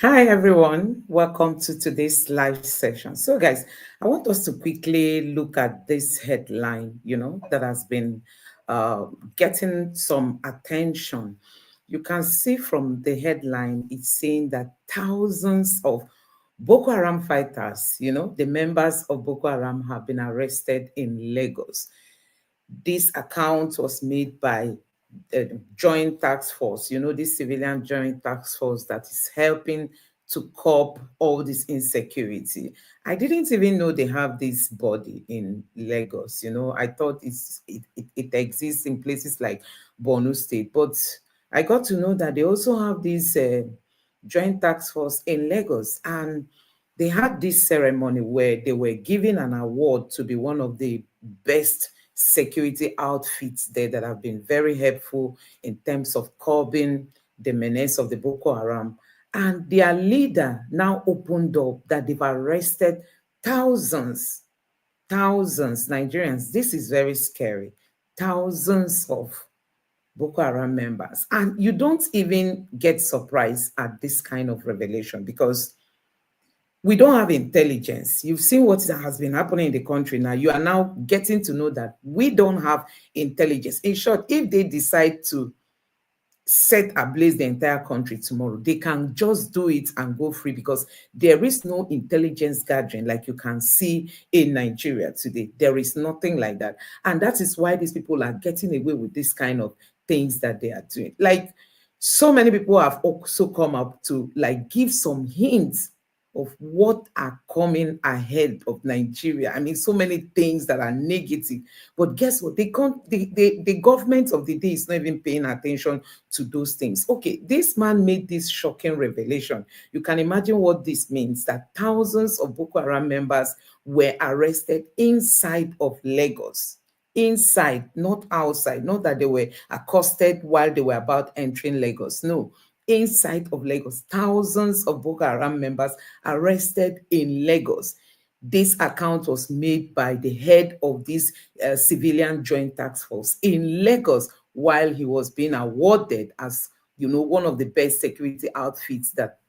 Hi, everyone. Welcome to today's live session. So, guys, I want us to quickly look at this headline, that has been uh, getting some attention. You can see from the headline, it's saying that thousands of Boko Haram fighters, the members of Boko Haram have been arrested in Lagos. This account was made by the joint task force, this civilian joint task force that is helping to curb all this insecurity. I didn't even know they have this body in Lagos. I thought it exists in places like Borno State, but I got to know that they also have this joint task force in Lagos, and they had this ceremony where they were giving an award to be one of the best security outfits there that have been very helpful in terms of curbing the menace of the Boko Haram. And their leader now opened up that they've arrested thousands, thousands Nigerians. This is very scary. Thousands of Boko Haram members. And you don't even get surprised at this kind of revelation because we don't have intelligence. You've seen what has been happening in the country now. You are now getting to know that we don't have intelligence. In short, if they decide to set ablaze the entire country tomorrow, they can just do it and go free because there is no intelligence gathering like you can see in Nigeria today. There is nothing like that. And that is why these people are getting away with this kind of things that they are doing. Like, so many people have also come up to like give some hints of what are coming ahead of Nigeria. I mean, so many things that are negative. But guess what? They can't, the government of the day is not even paying attention to those things. Okay, this man made this shocking revelation. You can imagine what this means, that thousands of Boko Haram members were arrested inside of Lagos. Inside, not outside. Not that they were accosted while they were about entering Lagos. No, inside of Lagos. Thousands of Boko Haram members arrested in Lagos. This account was made by the head of this civilian joint task force in Lagos while he was being awarded as, one of the best security outfits that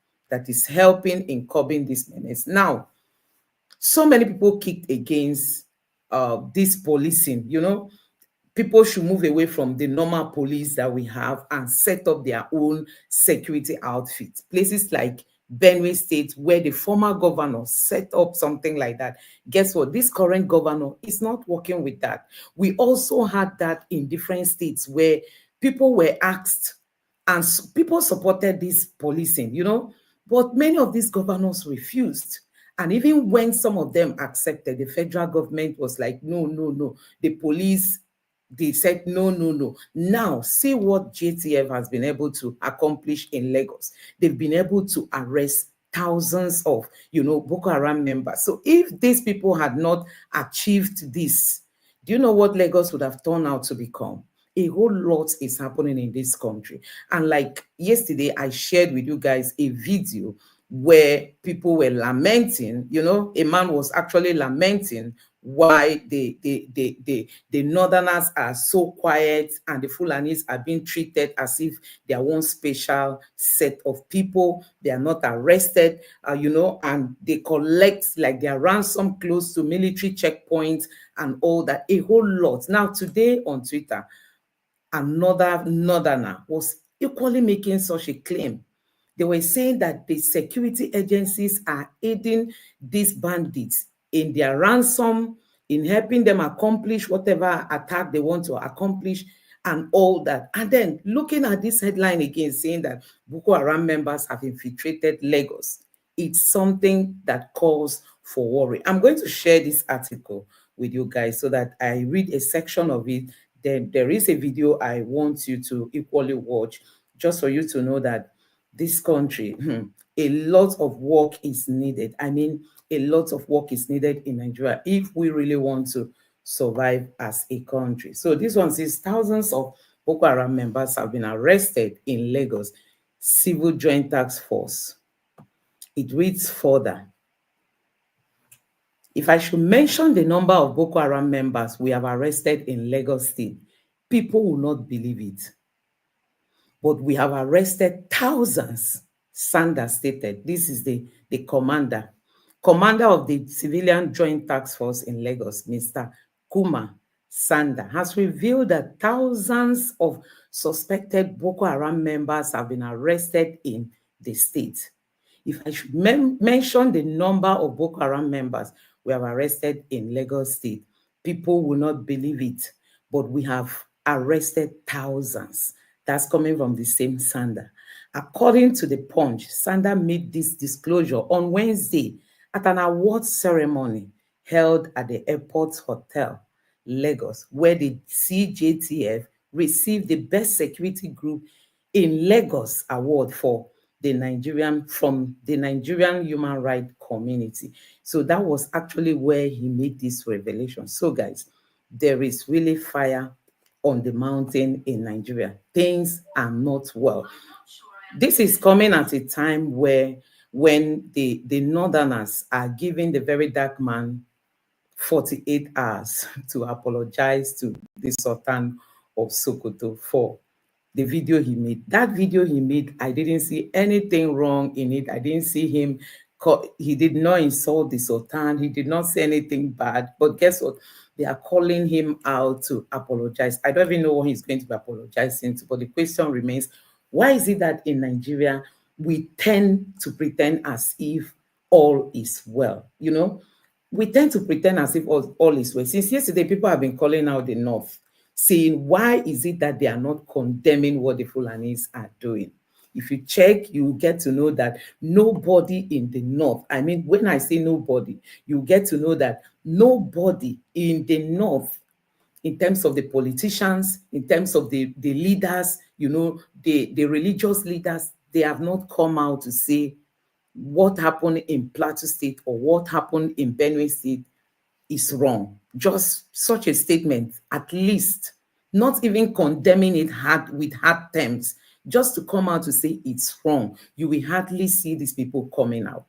is helping in curbing this menace. Now, so many people kicked against this policing. People should move away from the normal police that we have and set up their own security outfits. Places like Benue State, where the former governor set up something like that. Guess what? This current governor is not working with that. We also had that in different states where people were asked and people supported this policing, but many of these governors refused. And even when some of them accepted, the federal government was like, no, no, no. The police, they said, no, no, no. Now, see what JTF has been able to accomplish in Lagos. They've been able to arrest thousands of, Boko Haram members. So if these people had not achieved this, do you know what Lagos would have turned out to become? A whole lot is happening in this country. And like yesterday, I shared with you guys a video where people were lamenting, a man was actually lamenting why the northerners are so quiet and the Fulanis are being treated as if they are one special set of people. They are not arrested, and they collect like their ransom close to military checkpoints and all that, a whole lot. Now, today on Twitter, another northerner was equally making such a claim. They were saying that the security agencies are aiding these bandits in their ransom, in helping them accomplish whatever attack they want to accomplish and all that. And then looking at this headline again, saying that Boko Haram members have infiltrated Lagos, it's something that calls for worry. I'm going to share this article with you guys so that I read a section of it. Then there is a video I want you to equally watch, just for you to know that this country, a lot of work is needed. I mean, a lot of work is needed in Nigeria if we really want to survive as a country. So this one says thousands of Boko Haram members have been arrested in Lagos Civil Joint Task Force. It reads further. If I should mention the number of Boko Haram members we have arrested in Lagos State, people will not believe it. But we have arrested thousands, Sanda stated, this is the commander of the Civilian Joint Task Force in Lagos, Mr. Kuma Sanda, has revealed that thousands of suspected Boko Haram members have been arrested in the state. If I should mention the number of Boko Haram members we have arrested in Lagos State, people will not believe it, but we have arrested thousands. That's coming from the same Sanda. According to the Punch, Sanda made this disclosure on Wednesday at an awards ceremony held at the Airport Hotel, Lagos, where the CJTF received the Best Security Group in Lagos award for the Nigerian human rights community. So that was actually where he made this revelation. So guys, there is really fire on the mountain in Nigeria. Things are not well. This is coming at a time when the Northerners are giving the Verydarkman 48 hours to apologize to the Sultan of Sokoto for the video he made. That video he made, I didn't see anything wrong in it. I didn't see him, he did not insult the Sultan. He did not say anything bad. But guess what? They are calling him out to apologize. I don't even know what he's going to be apologizing to, but the question remains, why is it that in Nigeria, we tend to pretend as if all is well? You know, we tend to pretend as if all is well. Since yesterday, people have been calling out the North, saying, why is it that they are not condemning what the Fulanis are doing? If you check, you get to know that nobody in the North, I mean, when I say nobody, you get to know that nobody in the North, in terms of the politicians, in terms of the leaders, you know, the religious leaders, they have not come out to say what happened in Plateau State or what happened in Benue State is wrong. Just such a statement, at least, not even condemning it with hard terms, just to come out to say it's wrong. You will hardly see these people coming out.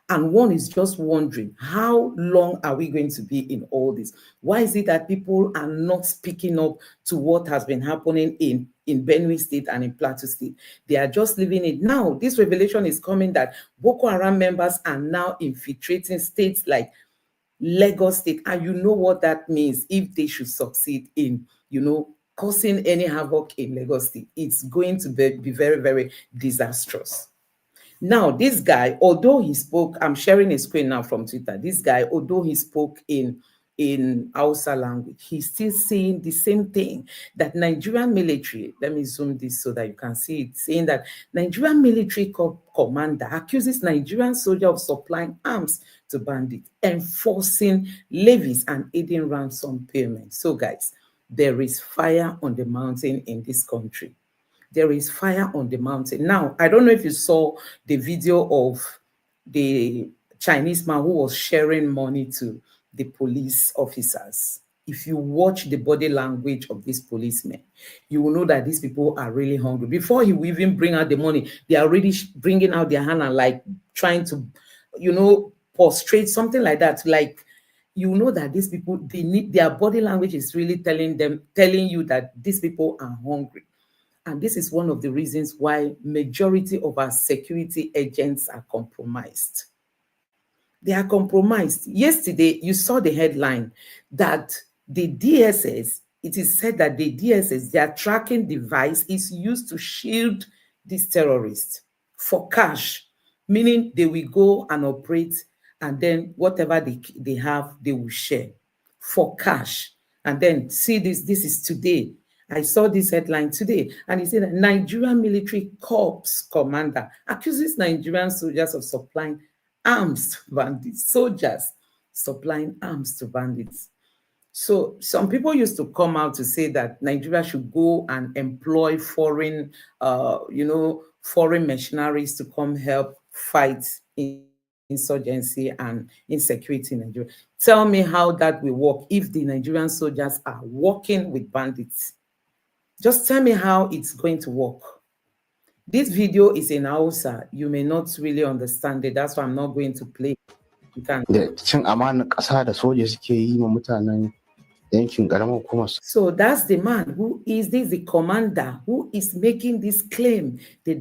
And one is just wondering, how long are we going to be in all this? Why is it that people are not speaking up to what has been happening in Benue State and in Plateau State? They are just leaving it. Now, this revelation is coming that Boko Haram members are now infiltrating states like Lagos State. And you know what that means if they should succeed in, you know, causing any havoc in Lagos State. It's going to be very, very disastrous. Now, this guy, although he spoke, I'm sharing a screen now from Twitter. This guy, although he spoke in Hausa language, he's still saying the same thing, that Nigerian military, let me zoom this so that you can see it, saying that Nigerian military commander accuses Nigerian soldier of supplying arms to bandits, enforcing levies and aiding ransom payments. So guys, there is fire on the mountain in this country. There is fire on the mountain. Now, I don't know if you saw the video of the Chinese man who was sharing money to the police officers. If you watch the body language of these policemen, you will know that these people are really hungry. Before he will even bring out the money, they are already bringing out their hand and like trying to, you know, prostrate, something like that. Like, you know that these people, they need, their body language is really telling you that these people are hungry. And this is one of the reasons why majority of our security agents are compromised. They are compromised. Yesterday, you saw the headline that the DSS, it is said that the DSS, their tracking device is used to shield these terrorists for cash, meaning they will go and operate and then whatever they have, they will share for cash. And then see this is today. I saw this headline today, and it said that Nigerian military corps commander accuses Nigerian soldiers of supplying arms to bandits. Soldiers supplying arms to bandits. So some people used to come out to say that Nigeria should go and employ foreign, foreign mercenaries to come help fight insurgency and insecurity in Nigeria. Tell me how that will work if the Nigerian soldiers are working with bandits. Just tell me how it's going to work. This video is in Hausa. You may not really understand it. That's why I'm not going to play. You can. Da cin amanar ƙasa da soja suke yi ma mutanen So that's the man who is this the commander who is making this claim this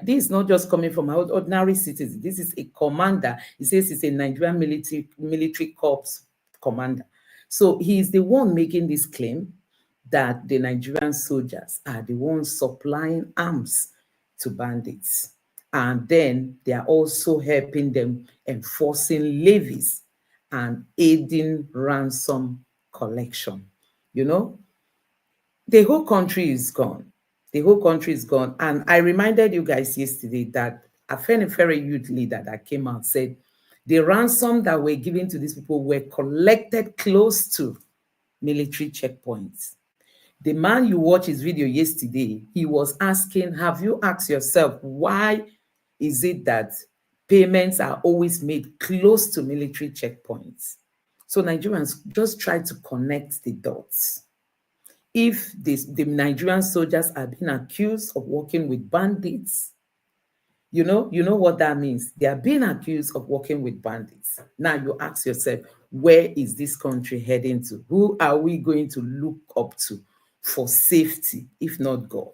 is not just coming from our ordinary citizens. This is a commander. He says he's a Nigerian military corps commander. So he is the one making this claim that the Nigerian soldiers are the ones supplying arms to bandits. And then they are also helping them enforcing levies and aiding ransom collection. You know, the whole country is gone. The whole country is gone. And I reminded you guys yesterday that a very youth leader that came out said the ransom that were given to these people were collected close to military checkpoints. The man you watched his video yesterday, he was asking, have you asked yourself, why is it that payments are always made close to military checkpoints? So Nigerians just try to connect the dots. If the Nigerian soldiers are being accused of working with bandits, you know what that means. They are being accused of working with bandits. Now you ask yourself, where is this country heading to? Who are we going to look up to for safety, if not God?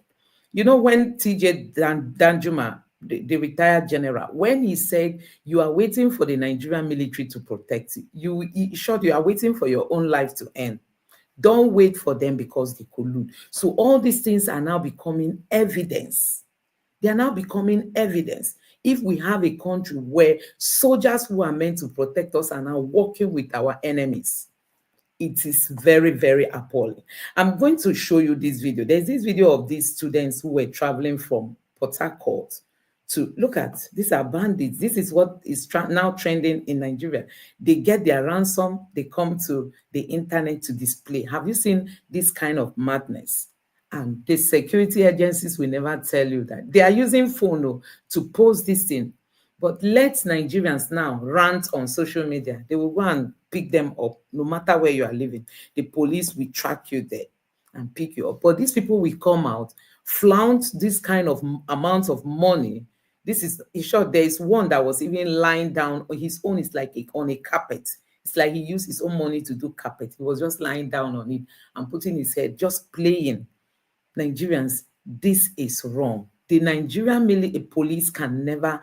You know, when TJ Danjuma, the retired general, when he said, you are waiting for the Nigerian military to protect you, you are waiting for your own life to end. Don't wait for them because they collude. So all these things are now becoming evidence. They are now becoming evidence. If we have a country where soldiers who are meant to protect us are now working with our enemies, it is very appalling. I'm going to show you this video. There's this video of these students who were traveling from Port Harcourt to look at. These are bandits. This is what is now trending in Nigeria. They get their ransom. They come to the internet to display. Have you seen this kind of madness? And the security agencies will never tell you that. They are using phone to post this thing. But let Nigerians now rant on social media. They will go and pick them up, no matter where you are living. The police will track you there and pick you up. But these people will come out, flaunt this kind of amount of money. This is, in short, there is one that was even lying down. His own is like on a carpet. It's like he used his own money to do carpet. He was just lying down on it and putting his head, just playing. Nigerians, this is wrong. The Nigerian police can never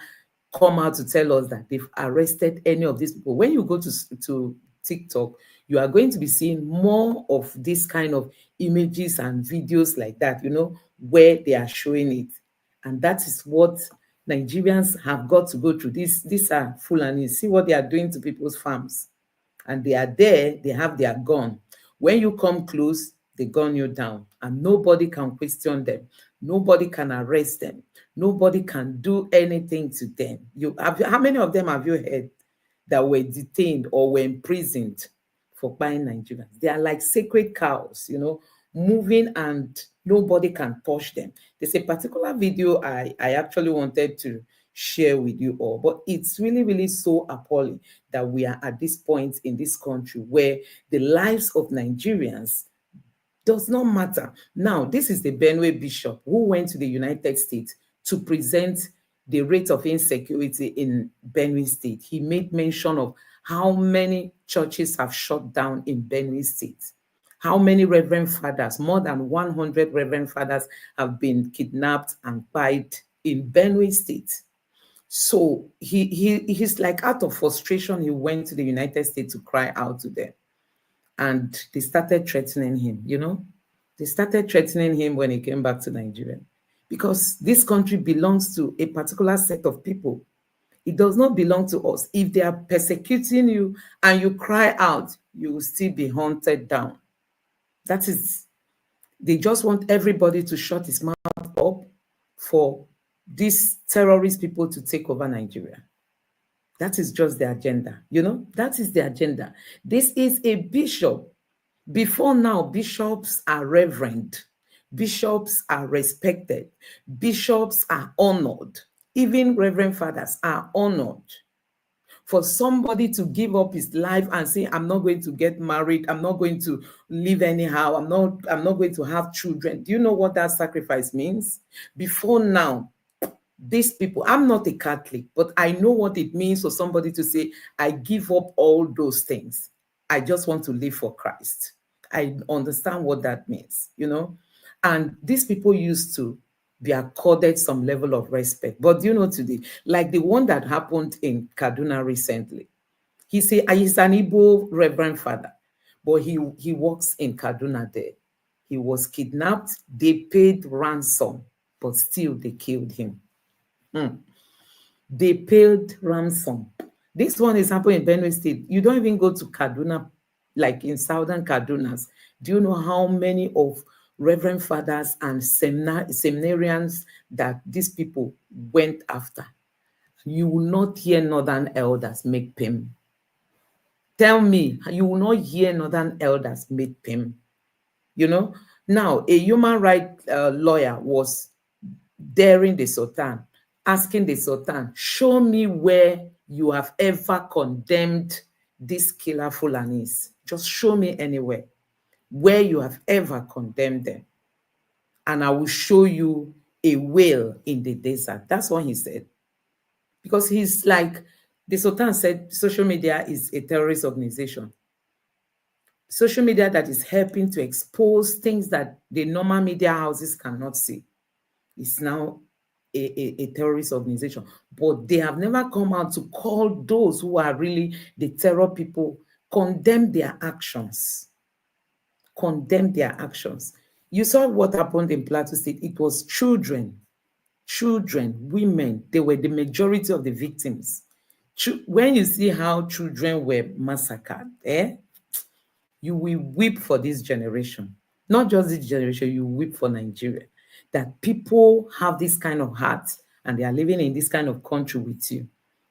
come out to tell us that they've arrested any of these people. When you go to TikTok, you are going to be seeing more of this kind of images and videos like that, you know, where they are showing it. And that is what Nigerians have got to go through. These are Fulani. See what they are doing to people's farms. And they are there, they have their gun. When you come close, they gun you down, and nobody can question them. Nobody can arrest them. Nobody can do anything to them. How many of them have you heard that were detained or were imprisoned for buying Nigerians? They are like sacred cows, you know, moving and nobody can touch them. There's a particular video I actually wanted to share with you all, but it's really so appalling that we are at this point in this country where the lives of Nigerians does not matter. Now, this is the Benue bishop who went to the United States to present the rate of insecurity in Benue State. He made mention of how many churches have shut down in Benue State. How many reverend fathers, more than 100 reverend fathers, have been kidnapped and died in Benue State. So he's like, out of frustration, he went to the United States to cry out to them. And they started threatening him, you know. They started threatening him when he came back to Nigeria. Because this country belongs to a particular set of people. It does not belong to us. If they are persecuting you and you cry out, you will still be hunted down. That is, they just want everybody to shut his mouth up for these terrorist people to take over Nigeria. That is just the agenda, you know? That is the agenda. This is a bishop. Before now, bishops are reverend. Bishops are respected. Bishops are honored. Even reverend fathers are honored. For somebody to give up his life and say, I'm not going to get married, I'm not going to live anyhow, I'm not going to have children. Do you know what that sacrifice means? Before now, these people, I'm not a Catholic, but I know what it means for somebody to say, I give up all those things. I just want to live for Christ. I understand what that means, And these people used to be accorded some level of respect. But today, like the one that happened in Kaduna recently, he's an Igbo reverend father, but he works in Kaduna there. He was kidnapped. They paid ransom, but still they killed him. They paid ransom. This one is happening in Benue State. You don't even go to Kaduna, like in southern Kadunas. Do you know how many of reverend fathers and seminarians that these people went after? You will not hear northern elders make payment. Tell me, you will not hear northern elders make payment. Now a human rights lawyer was daring the Sultan, asking the Sultan, show me where you have ever condemned these killer Fulanis. Just show me anywhere where you have ever condemned them, and I will show you a whale in the desert. That's what he said. Because he's like, the Sultan said social media is a terrorist organization. Social media that is helping to expose things that the normal media houses cannot see. It's now a terrorist organization. But they have never come out to call those who are really the terror people, condemn their actions. Condemn their actions. You saw what happened in Plateau State. It was children, women. They were the majority of the victims. When you see how children were massacred, you will weep for this generation. Not just this generation, you weep for Nigeria. That people have this kind of heart and they are living in this kind of country with you.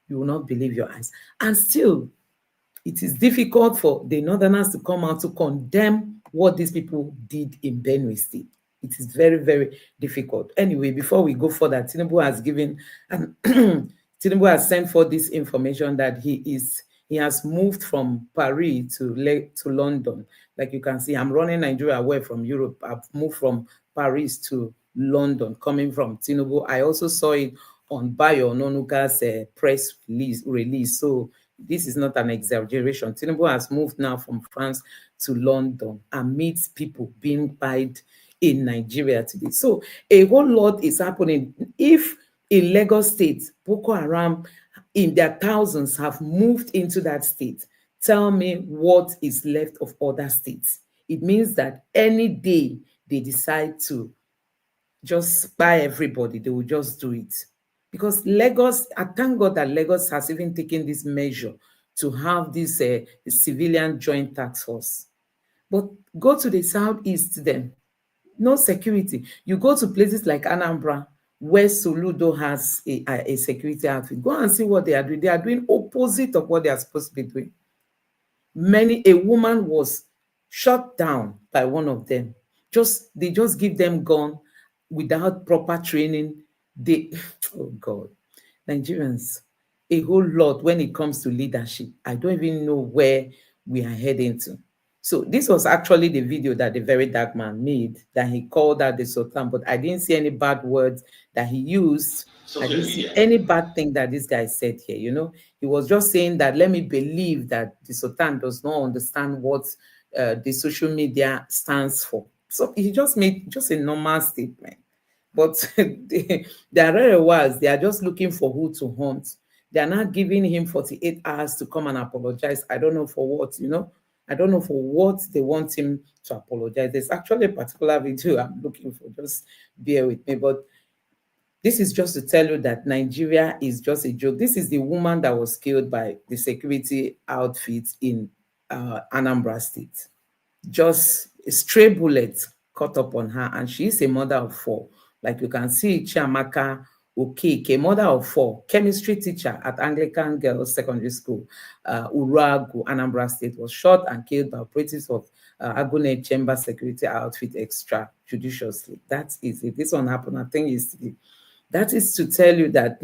You will not believe your eyes. And still, it is difficult for the Northerners to come out to condemn what these people did in Benue State. It is very, very difficult. Anyway, before we go further, Tinubu has given, Tinubu has sent for this information that he has moved from Paris to London. Like you can see, I'm running Nigeria away from Europe. I've moved from Paris to London, coming from Tinubu. I also saw it on Bayo Ononuga's press release. So this is not an exaggeration. Tinubu has moved now from France to London amidst people being pied in Nigeria today. So a whole lot is happening. If in Lagos State, Boko Haram in their thousands have moved into that state, tell me what is left of other states. It means that any day they decide to just spy everybody, they will just do it. Because Lagos, I thank God that Lagos has even taken this measure to have this civilian joint task force. But go to the southeast then, no security. You go to places like Anambra, where Soludo has a security outfit. Go and see what they are doing. They are doing opposite of what they are supposed to be doing. A woman was shot down by one of them. They just give them gun without proper training. Oh God, Nigerians, a whole lot when it comes to leadership. I don't even know where we are heading to. So this was actually the video that the Verydarkman made, that he called out the Sultan, but I didn't see any bad words that he used. I didn't see any bad thing that this guy said here. He was just saying that, let me believe that the Sultan does not understand what the social media stands for. So he just made just a normal statement. But the Arewas, they are just looking for who to hunt. They are not giving him 48 hours to come and apologize. I don't know for what, I don't know for what they want him to apologize. There's actually a particular video I'm looking for. Just bear with me. But this is just to tell you that Nigeria is just a joke. This is the woman that was killed by the security outfit in Anambra State. Just a stray bullet caught up on her, and she is a mother of 4. Like you can see, Chiamaka Okeke, mother of 4, chemistry teacher at Anglican Girls Secondary School, Uragu, Anambra State, was shot and killed by operatives of Agune Chamber Security Outfit extrajudiciously. That is it. This one happened, I think, yesterday. That is to tell you that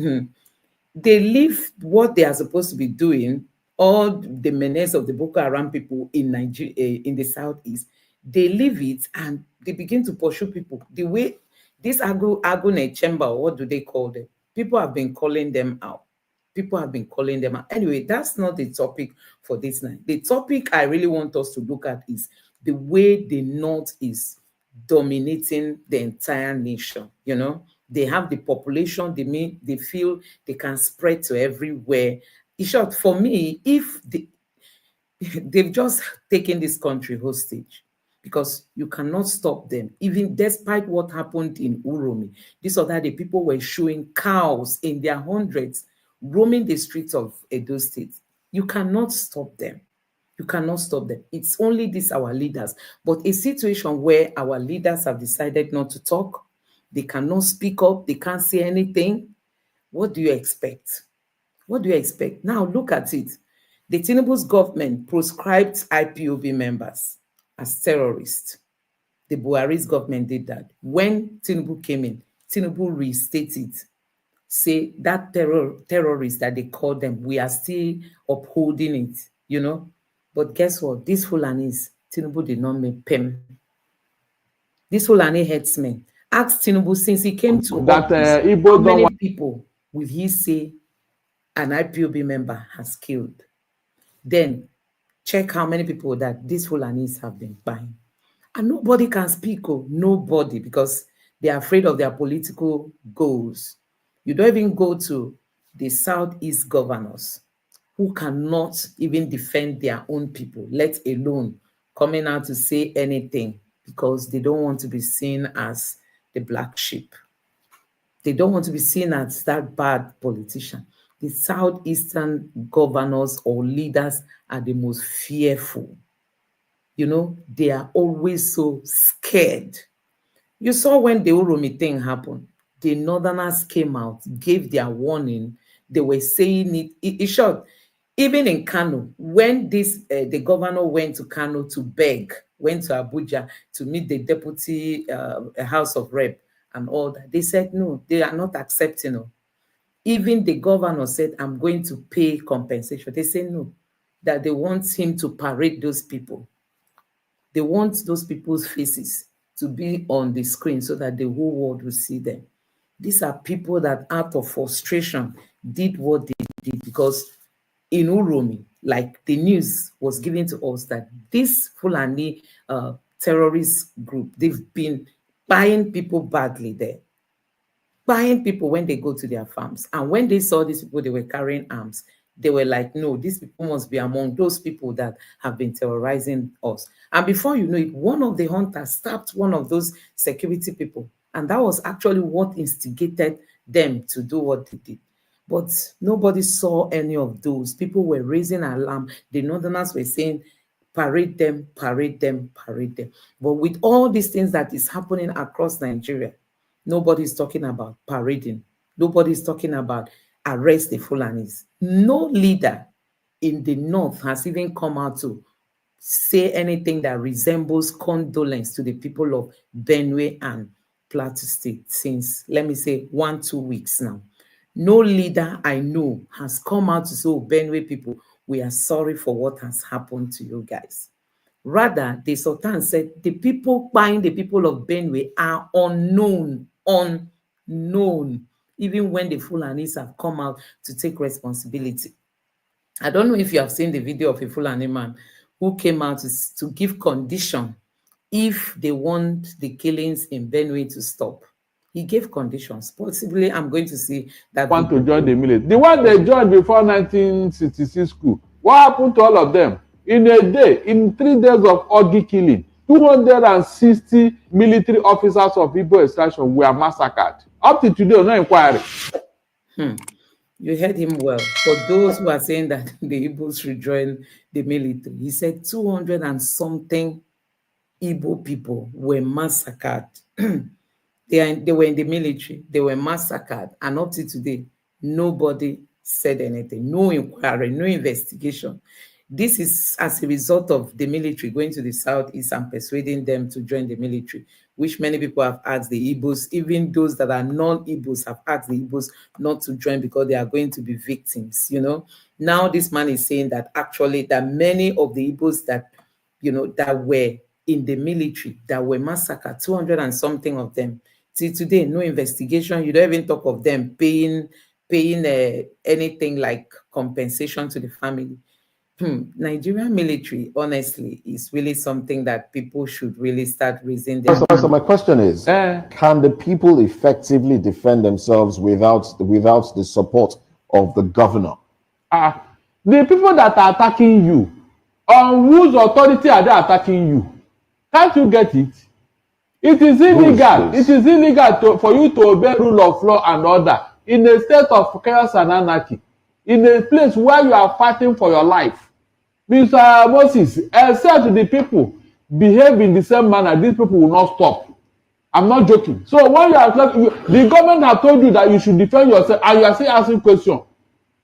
they leave what they are supposed to be doing. All the menace of the Boko Haram people in Nigeria, in the southeast, they leave it and they begin to pursue people. The way this Agune Chamber, what do they call them? People have been calling them out. People have been calling them out. Anyway, that's not the topic for this night. The topic I really want us to look at is the way the North is dominating the entire nation. They have the population, they feel they can spread to everywhere. In short, for me, if they've just taken this country hostage, because you cannot stop them. Even despite what happened in Uromi, this other day, people were showing cows in their hundreds roaming the streets of Edo State. You cannot stop them. You cannot stop them. It's only this, our leaders. But a situation where our leaders have decided not to talk, they cannot speak up, they can't say anything. What do you expect? What do you expect? Now look at it. The Tinubu's government proscribed IPOB members as terrorists. The Buhari's government did that. When Tinubu came in, Tinubu restated, say that terrorists that they call them, we are still upholding it. But guess what? These Fulanis, Tinubu did not make PEM. These Fulani headsmen asked Tinubu, since he came to office, how many people will he say an IPOB member has killed? Then check how many people that these Fulanis have been buying. And nobody can speak, nobody, because they are afraid of their political goals. You don't even go to the Southeast governors who cannot even defend their own people, let alone coming out to say anything, because they don't want to be seen as the black sheep. They don't want to be seen as that bad politician. The Southeastern governors or leaders are the most fearful. They are always so scared. You saw when the Uromi thing happened, the Northerners came out, gave their warning. They were saying it short. Even in Kano, when the governor went to Kano to beg, went to Abuja to meet the deputy House of Rep and all that, they said no, they are not accepting. Even the governor said, I'm going to pay compensation. They say no, that they want him to parade those people. They want those people's faces to be on the screen so that the whole world will see them. These are people that out of frustration did what they did, because in Uromi, like the news was given to us that this Fulani terrorist group, they've been buying people badly there. Buying people when they go to their farms. And when they saw these people, they were carrying arms. They were like, no, these people must be among those people that have been terrorizing us. And before you know it, one of the hunters stabbed one of those security people. And that was actually what instigated them to do what they did. But nobody saw any of those. People were raising alarm. The Northerners were saying, parade them, parade them, parade them. But with all these things that is happening across Nigeria, nobody's talking about parading. Nobody's talking about arrest the Fulanis. No leader in the North has even come out to say anything that resembles condolence to the people of Benue and Plateau State since, let me say, 1-2 weeks now. No leader I know has come out to say, oh, Benue people, we are sorry for what has happened to you guys. Rather, the Sultan said the people buying the people of Benue are unknown, even when the Fulanis have come out to take responsibility. I don't know if you have seen the video of a Fulani man who came out to give condition if they want the killings in Benue to stop. He gave conditions. Possibly, I'm going to see that. Want to join the military. The one they joined before 1966 coup. What happened to all of them? In a day, in 3 days of Ogi killing, 260 military officers of Ibo extraction were massacred. Up to today, no inquiry. You heard him well. For those who are saying that the Igbos should join the military, he said 200 and something Igbo people were massacred. They were in the military. They were massacred. And up to today, nobody said anything. No inquiry, no investigation. This is as a result of the military going to the Southeast and persuading them to join the military, which many people have asked the Igbos, even those that are non-Igbos have asked the Igbos not to join because they are going to be victims, Now this man is saying that actually that many of the Igbos that, that were in the military, that were massacred, 200 and something of them, till today, no investigation. You don't even talk of them paying anything like compensation to the family. Nigerian military, honestly, is really something that people should really start raising their. So my question is, can the people effectively defend themselves without the support of the governor? The people that are attacking you, on whose authority are they attacking you? Can't you get it? It is illegal. It is illegal for you to obey rule of law and order in a state of chaos and anarchy, in a place where you are fighting for your life. Mr. Moses, except the people behave in the same manner, these people will not stop. I'm not joking. So when you are the government have told you that you should defend yourself, and you are still asking questions.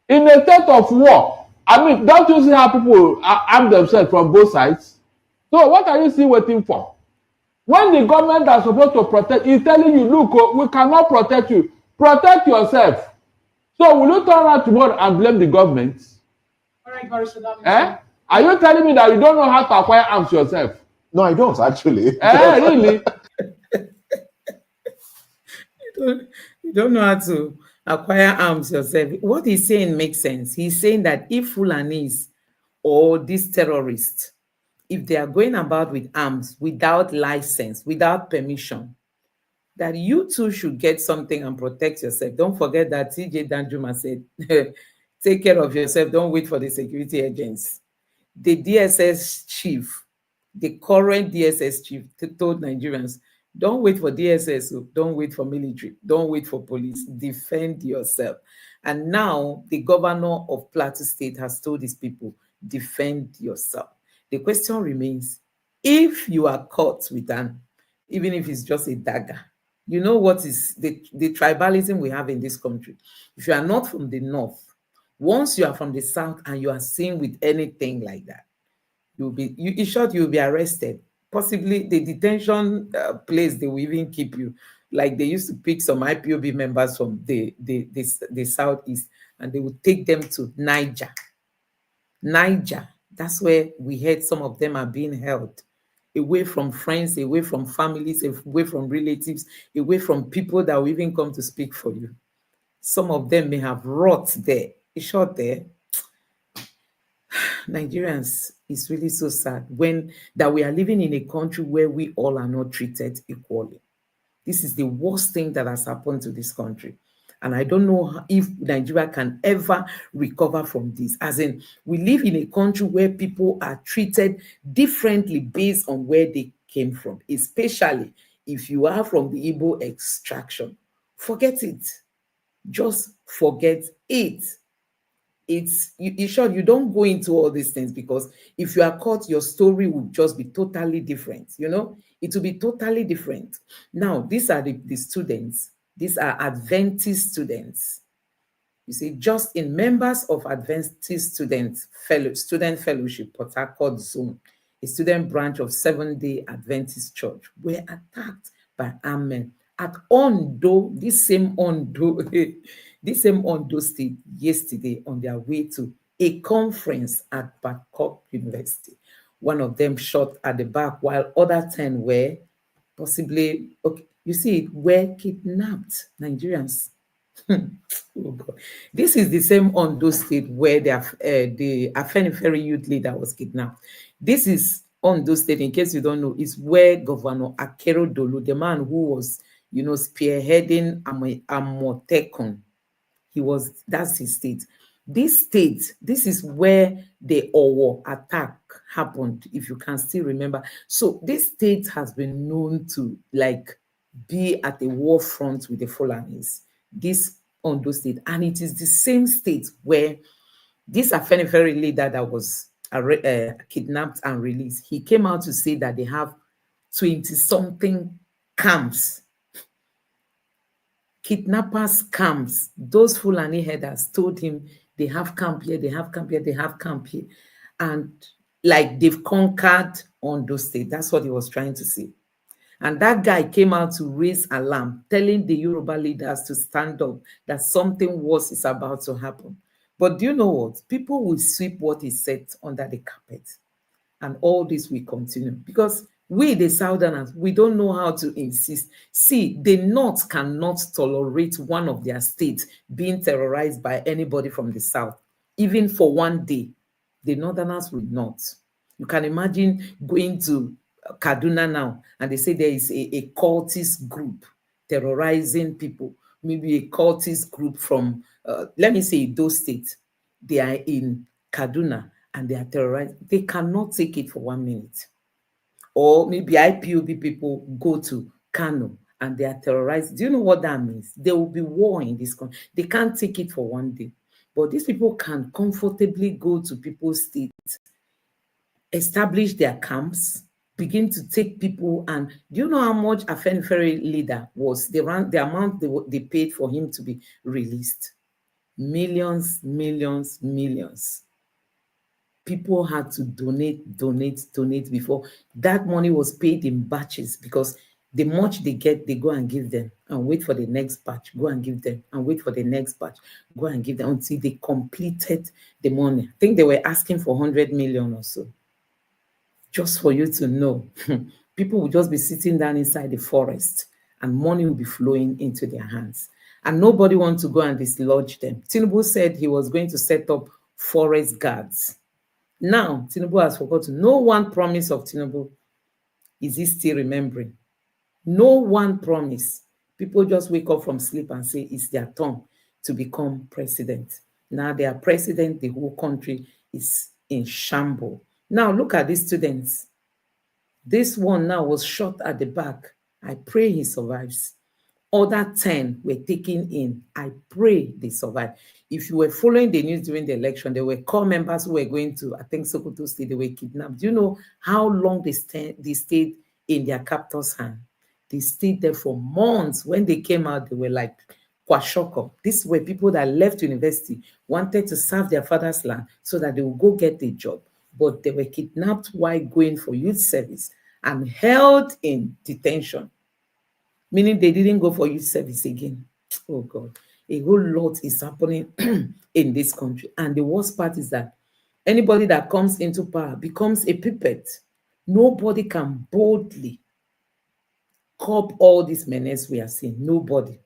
In a state of war, I mean, don't you see how people arm themselves from both sides? So what are you still waiting for? When the government are supposed to protect is telling you, look, we cannot protect you. Protect yourself. So will you turn around tomorrow and blame the government? All right, Barrister. Are you telling me that you don't know how to acquire arms yourself? No, I don't actually. Really? You don't know how to acquire arms yourself. What he's saying makes sense. He's saying that if Fulanis or these terrorists, if they are going about with arms without license, without permission, that you too should get something and protect yourself. Don't forget that TJ Danjuma said, take care of yourself. Don't wait for the security agents. The DSS chief, the current DSS chief, told Nigerians, don't wait for DSS, don't wait for military, don't wait for police, defend yourself. And now the governor of Plateau State has told his people, defend yourself. The question remains, if you are caught with an, even if it's just a dagger, you know what is the tribalism we have in this country. If you are not from the north, once you are from the south and you are seen with anything like that, you'll be, in short, you'll be arrested. Possibly the detention place, they will even keep you. Like they used to pick some IPOB members from the southeast, and they would take them to Niger. That's where we heard some of them are being held, away from friends, away from families, away from relatives, away from people that will even come to speak for you. Some of them may have rot there. In short, there, Nigerians, it's really so sad when that we are living in a country where we all are not treated equally. This is the worst thing that has happened to this country. And I don't know if Nigeria can ever recover from this. As in, we live in a country where people are treated differently based on where they came from, especially if you are from the Igbo extraction. Forget it. Just forget it. It's you sure you don't go into all these things, because if you are caught, your story will just be totally different. It will be totally different. Now, these are the students. These are Adventist students. You see, just in members of Adventist student fellowship, Port Harcourt Zone, a student branch of Seventh-day Adventist Church, were attacked by armed men at Ondo, this same Ondo State, yesterday on their way to a conference at Bangkok University. One of them shot at the back, while other 10 were possibly, okay, you see, were kidnapped. Nigerians. Oh God. This is the same Ondo State where the Afenifere youth leader was kidnapped. This is Ondo State, in case you don't know, is where Governor Akeredolu, the man who was, spearheading Amotekun, that's his state. This is where the Owo attack happened, if you can still remember. So this state has been known to be at the war front with the Fulanis, this Ondo State. And it is the same state where this Afenifere leader that was kidnapped and released, he came out to say that they have 20-something camps, kidnappers camps. Those Fulani headers told him they have camp here, they have camp here, they have camp here. And they've conquered Ondo State. That's what he was trying to say. And that guy came out to raise alarm, telling the Yoruba leaders to stand up, that something worse is about to happen. But do you know what? People will sweep what he said under the carpet. And all this will continue. Because we, the Southerners, we don't know how to insist. See, the North cannot tolerate one of their states being terrorized by anybody from the South, even for one day. The Northerners will not. You can imagine going to Kaduna now and they say there is a cultist group terrorizing people, maybe a cultist group from, let me say, Edo State. They are in Kaduna and they are terrorized. They cannot take it for 1 minute. Or maybe IPOB people go to Kano and they are terrorized. Do you know what that means? There will be war in this country. They can't take it for 1 day. But these people can comfortably go to people's states, establish their camps, begin to take people. And do you know how much a Ferry leader was? The amount they paid for him to be released. Millions, millions, millions. People had to donate before. That money was paid in batches because the much they get, they go and give them and wait for the next batch, go and give them and wait for the next batch, go and give them until they completed the money. I think they were asking for 100 million or so. Just for you to know, people will just be sitting down inside the forest and money will be flowing into their hands. And nobody wants to go and dislodge them. Tinubu said he was going to set up forest guards. Now, Tinubu has forgotten. No one promise of Tinubu is he still remembering. No one promise. People just wake up from sleep and say it's their turn to become president. Now they are president, the whole country is in shambles. Now look at these students. This one now was shot at the back. I pray he survives. Other 10 were taken in. I pray they survive. If you were following the news during the election, there were core members who were going to, I think, Sokoto State, they were kidnapped. Do you know how long they stayed in their captor's hand? They stayed there for months. When they came out, they were like, Kwashoko. These were people that left university, wanted to serve their father's land so that they would go get a job. But they were kidnapped while going for youth service and held in detention, meaning they didn't go for youth service again. Oh God, a whole lot is happening in this country. And the worst part is that anybody that comes into power becomes a puppet. Nobody can boldly curb all this menace we are seeing. Nobody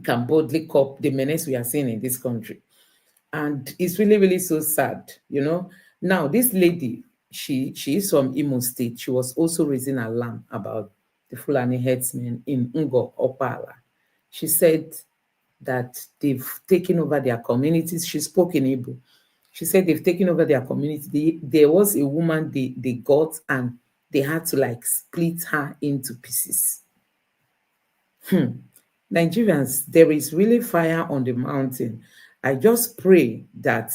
can boldly curb the menace we are seeing in this country. And it's really, really so sad, you know. Now, this lady, she is from Imo State. She was also raising alarm about the Fulani headsmen in Ngo Opala. She said that they've taken over their communities. She spoke in Igbo. She said they've taken over their community. There was a woman they got and they had to like split her into pieces. Nigerians, there is really fire on the mountain. I just pray that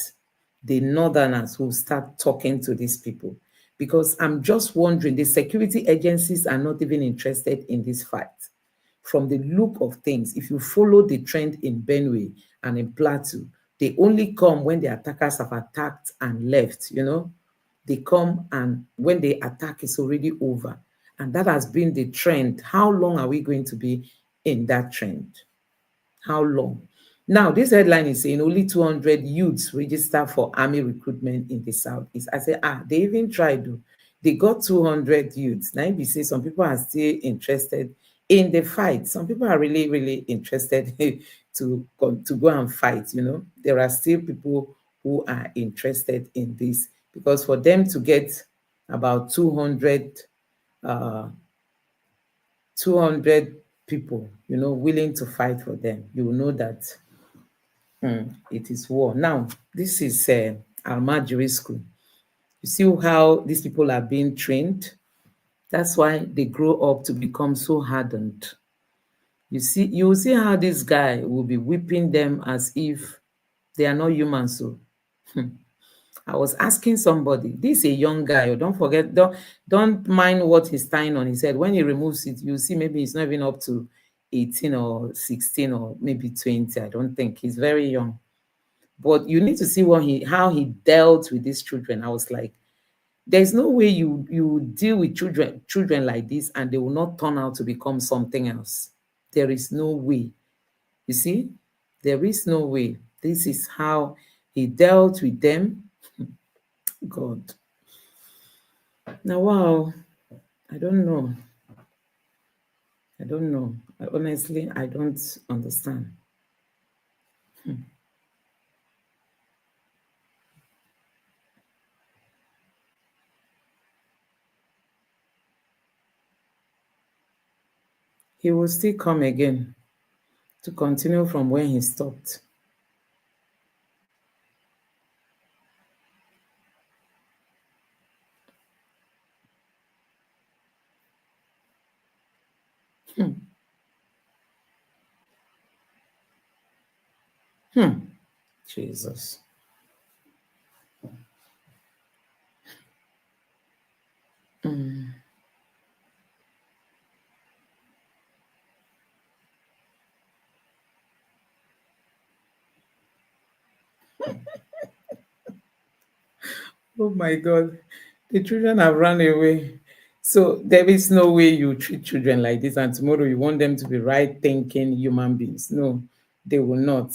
the Northerners will start talking to these people, because I'm just wondering, the security agencies are not even interested in this fight. From the look of things, if you follow the trend in Benue and in Plateau, they only come when the attackers have attacked and left, you know. They come and when the attack is already over. And that has been the trend. How long are we going to be in that trend? How long? Now, this headline is saying only 200 youths register for army recruitment in the Southeast. I say, they even tried to. They got 200 youths. Now, if you say some people are still interested in the fight, some people are really, really interested to go and fight, you know. There are still people who are interested in this, because for them to get about 200 people, you know, willing to fight for them, you will know that it is war. Now, this is Almajiri School. You see how these people are being trained? That's why they grow up to become so hardened. You will see how this guy will be whipping them as if they are not human. So I was asking somebody, this is a young guy, don't forget, don't mind what he's tying on his head. When he removes it, you see maybe he's not even up to 18 or 16 or maybe 20. I don't think. He's very young. But you need to see how he dealt with these children. I was like, there's no way you deal with children like this and they will not turn out to become something else. There is no way. You see, there is no way. This is how he dealt with them. God. Now, wow, I don't know. I don't know. Honestly, I don't understand. he will still come again to continue from where he stopped. Jesus. Oh my God. The children have run away. So there is no way you treat children like this, and tomorrow you want them to be right thinking human beings. No, they will not.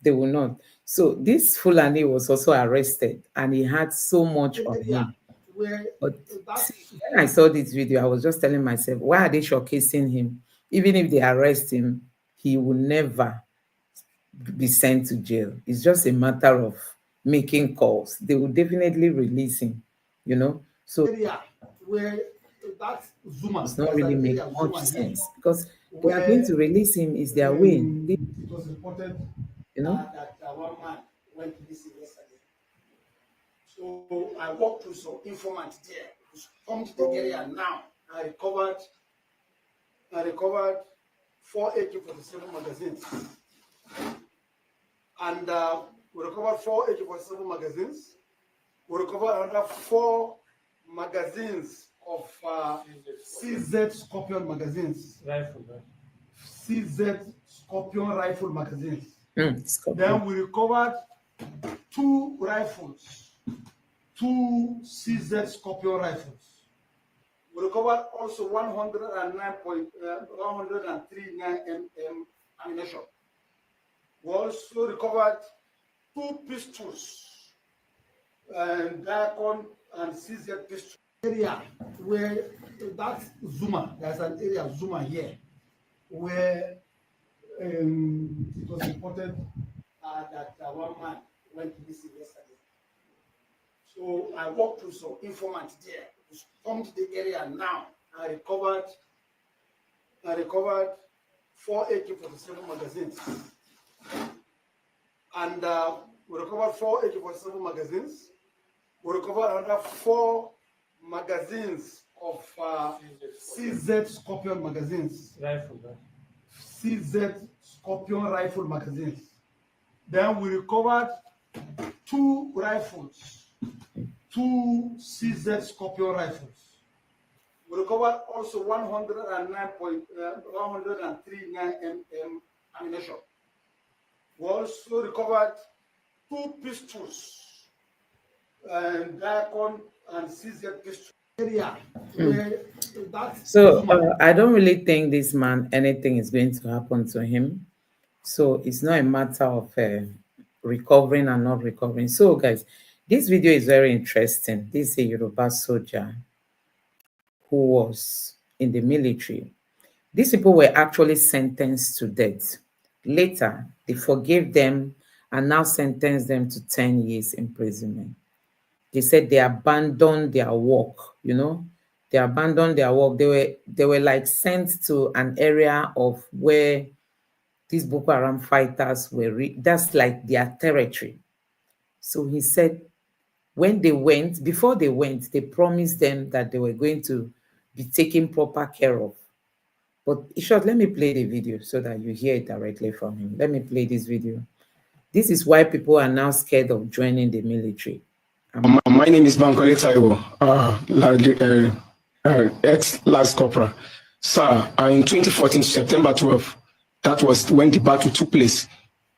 They will not. So this Fulani was also arrested and he had so much on him. But see, when I saw this video, I was just telling myself, why are they showcasing him? Even if they arrest him, he will never be sent to jail. It's just a matter of making calls. They will definitely release him, you know. So where that Zuma does not really make much sense because they are going to release him is their way. It was reported You know, that one man went to this yesterday. So I walked through some informants there. Come to the area now. I recovered 4 AK-47 magazines. And we recovered 4 AK-47 magazines. We recovered another 4 magazines of CZ Scorpion magazines. Rifle. CZ Scorpion rifle magazines. Scorpion. Then we recovered 2 rifles, 2 CZ Scorpion rifles. We recovered also 103.139 mm ammunition. We also recovered 2 pistols, and Diacon and CZ pistol. Area where that's Zuma, there's an area Zuma here, where it was reported that one man went to this yesterday. So I walked through some informants there. Come to the area now. I recovered 4 AK-47 magazines. And we recovered 4 AK-47 magazines. We recovered another 4 magazines of CZ Scorpion magazines. Rifle. CZ Scorpion rifle magazines. Then we recovered 2 rifles, 2 CZ Scorpion rifles. We recovered also 109.139 mm ammunition. We also recovered 2 pistols, and Diacon and CZ pistol. Area where that's So I don't really think this man anything is going to happen to him. So it's not a matter of recovering and not recovering. So guys, this video is very interesting. This is a Yoruba soldier who was in the military. These people were actually sentenced to death. Later, they forgave them and now sentenced them to 10 years imprisonment. They said they abandoned their work, you know. They abandoned their work. They were like sent to an area of where these Boko Haram fighters were, that's like their territory. So he said when they went, before they went, they promised them that they were going to be taken proper care of. But in short, let me play the video so that you hear it directly from him. Let me play this video. This is why people are now scared of joining the military. My name is Bankole Taiwo, ex-last corporal. Sir, in 2014, September 12th, that was when the battle took place.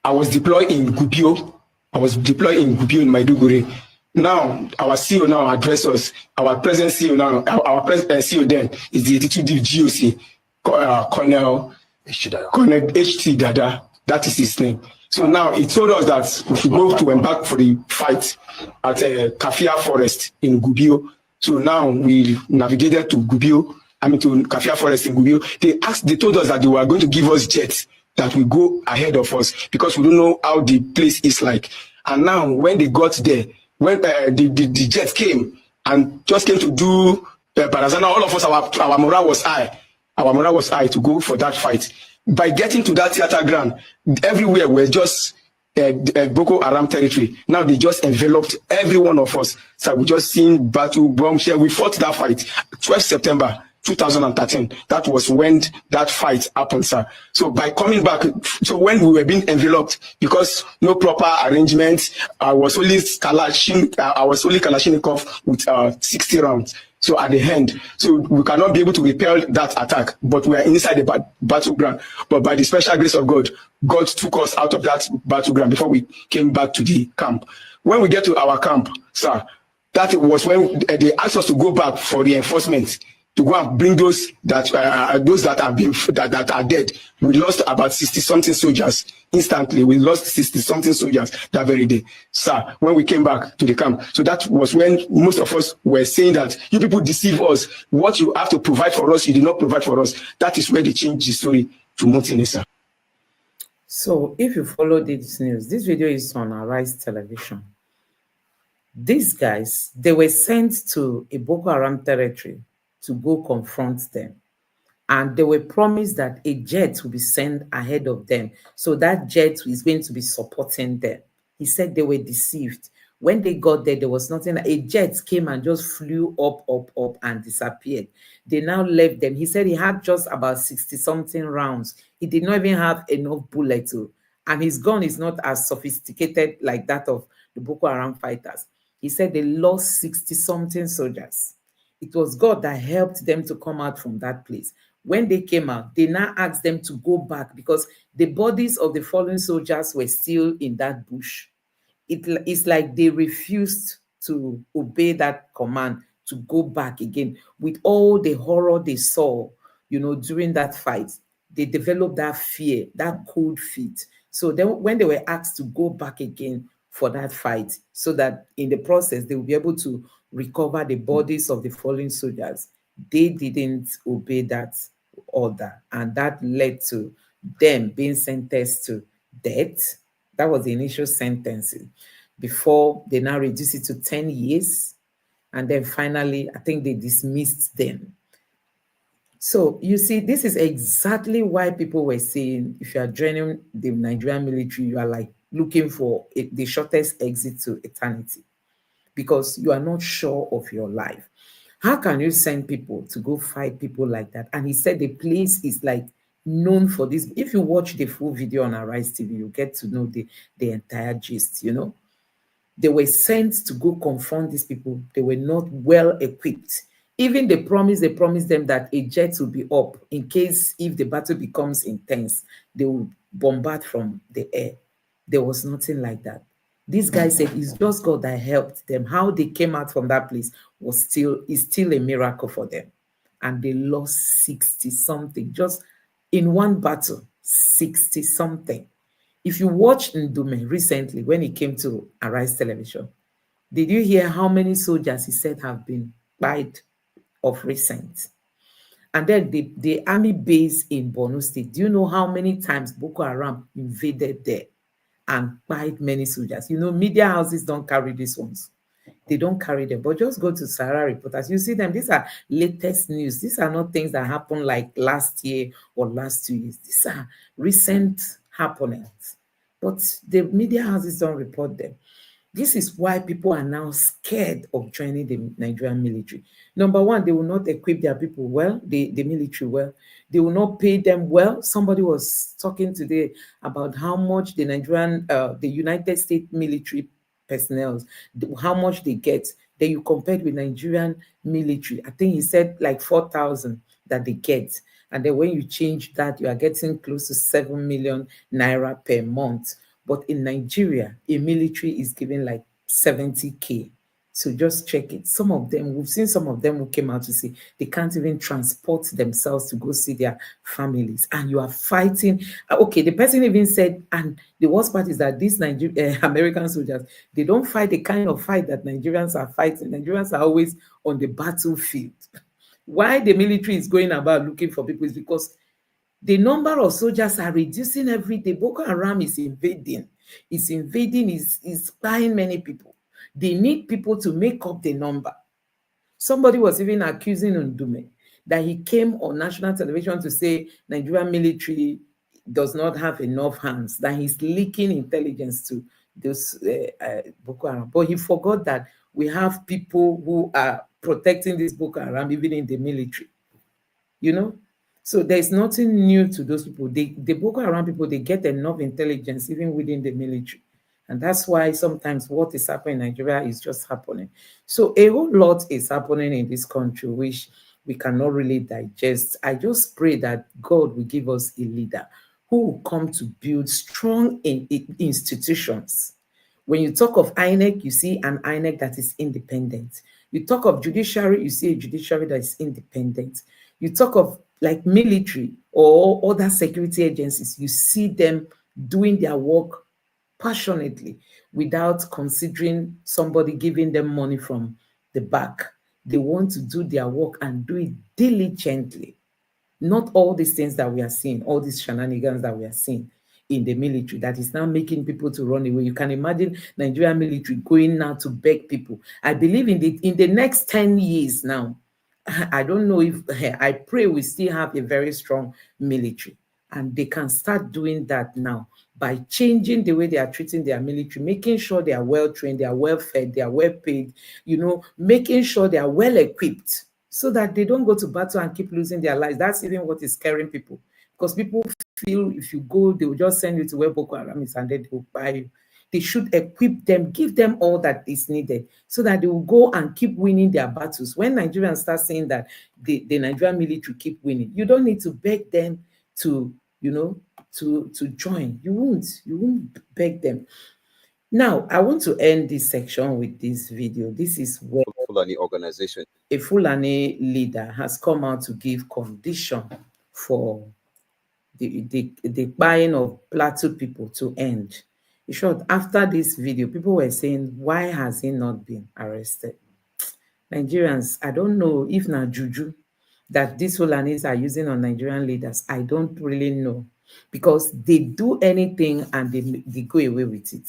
I was deployed in Gubio. In Maiduguri. Now, our CEO now address us. Our present CEO now, our present CEO then is the 82D GOC, Colonel HT Dada. That is his name. So now he told us that we should go to embark for the fight at Kafia Forest in Gubio. So now we navigated to Gubio, to Kafia Forest in Gubio. They told us that they were going to give us jets that will go ahead of us because we don't know how the place is like. And now when they got there, when the jet came and just came to do Barazana, all of us, our morale was high. our morale was high to go for that fight. By getting to that theater ground, everywhere were just Boko Haram territory. Now they just enveloped every one of us. So we just seen battle, bombshell. We fought that fight. 12 September 2013. That was when that fight happened, sir. So by coming back, so when we were being enveloped, because no proper arrangements, I was only Kalashnikov with 60 rounds. So at the end, so we cannot be able to repel that attack, but we are inside the battleground. But by the special grace of God, God took us out of that battleground before we came back to the camp. When we get to our camp, sir, that was when they asked us to go back for reinforcement, to go and bring those that have been that are dead. We lost about 60-something soldiers instantly. We lost 60-something soldiers that very day, sir, when we came back to the camp. So that was when most of us were saying that you people deceive us. What you have to provide for us, you did not provide for us. That is where they changed the story to Mutiny, sir. So if you follow this news, this video is on Arise Television. These guys, they were sent to a Boko Haram territory to go confront them. And they were promised that a jet will be sent ahead of them. So that jet is going to be supporting them. He said they were deceived. When they got there, there was nothing. A jet came and just flew up and disappeared. They now left them. He said he had just about 60-something rounds. He did not even have enough bullets. And his gun is not as sophisticated like that of the Boko Haram fighters. He said they lost 60-something soldiers. It was God that helped them to come out from that place. When they came out, they now asked them to go back because the bodies of the fallen soldiers were still in that bush. It's like they refused to obey that command to go back again. With all the horror they saw, during that fight, they developed that fear, that cold feet. So then when they were asked to go back again for that fight, so that in the process, they will be able to recover the bodies of the fallen soldiers, they didn't obey that order. And that led to them being sentenced to death. That was the initial sentencing before they now reduced it to 10 years. And then finally, I think they dismissed them. So you see, this is exactly why people were saying, if you are joining the Nigerian military, you are like looking for the shortest exit to eternity, because you are not sure of your life. How can you send people to go fight people like that? And he said the place is like known for this. If you watch the full video on Arise TV, you get to know the entire gist, They were sent to go confront these people. They were not well equipped. Even they promised them that a jet will be up in case if the battle becomes intense, they will bombard from the air. There was nothing like that. This guy said it's just God that helped them. How they came out from that place is still a miracle for them. And they lost 60-something just in one battle, 60-something. If you watched Ndume recently when he came to Arise Television, did you hear how many soldiers he said have been died of recent? And then the army base in Borno State, do you know how many times Boko Haram invaded there and killed many soldiers? Media houses don't carry these ones. They don't carry them, but just go to Sahara Reporters. You see them. These are latest news. These are not things that happened like last year or last 2 years. These are recent happenings, but the media houses don't report them. This is why people are now scared of joining the Nigerian military. Number one, they will not equip their people well, the military well. They will not pay them well. Somebody was talking today about how much the United States military personnel, how much they get. Then you compared with Nigerian military. I think he said like 4,000 that they get. And then when you change that, you are getting close to 7 million naira per month. But in Nigeria, a military is giving like 70K. So just check it. Some of them, we've seen some of them who came out to say they can't even transport themselves to go see their families. And you are fighting. Okay, the person even said, and the worst part is that these American soldiers, they don't fight the kind of fight that Nigerians are fighting. Nigerians are always on the battlefield. Why the military is going about looking for people is because the number of soldiers are reducing every day. Boko Haram is invading. Is buying many people. They need people to make up the number. Somebody was even accusing Ndume that he came on national television to say Nigerian military does not have enough hands, that he's leaking intelligence to those Boko Haram. But he forgot that we have people who are protecting this Boko Haram, even in the military, you know? So there's nothing new to those people. The Boko Haram people, they get enough intelligence even within the military. And that's why sometimes what is happening in Nigeria is just happening. So a whole lot is happening in this country, which we cannot really digest. I just pray that God will give us a leader who will come to build strong institutions. When you talk of INEC, you see an INEC that is independent. You talk of judiciary, you see a judiciary that is independent. You talk of like military or other security agencies, you see them doing their work passionately without considering somebody giving them money from the back. They want to do their work and do it diligently. Not all these things that we are seeing, all these shenanigans that we are seeing in the military that is now making people to run away. You can imagine Nigerian military going now to beg people. I believe in the next 10 years now, I don't know if, I pray we still have a very strong military, and they can start doing that now by changing the way they are treating their military, making sure they are well trained, they are well fed, they are well paid, making sure they are well equipped so that they don't go to battle and keep losing their lives. That's even what is scaring people, because people feel if you go, they will just send you to where Boko Haram is and then they will buy you. They should equip them, give them all that is needed so that they will go and keep winning their battles. When Nigerians start saying that the Nigerian military keep winning, you don't need to beg them to, to join. You won't beg them. Now, I want to end this section with this video. This is where Fulani organization. A Fulani leader has come out to give condition for the buying of Plateau people to end. In short, after this video, people were saying, why has he not been arrested? Nigerians, I don't know if na juju that these Fulanis are using on Nigerian leaders. I don't really know, because they do anything and they go away with it.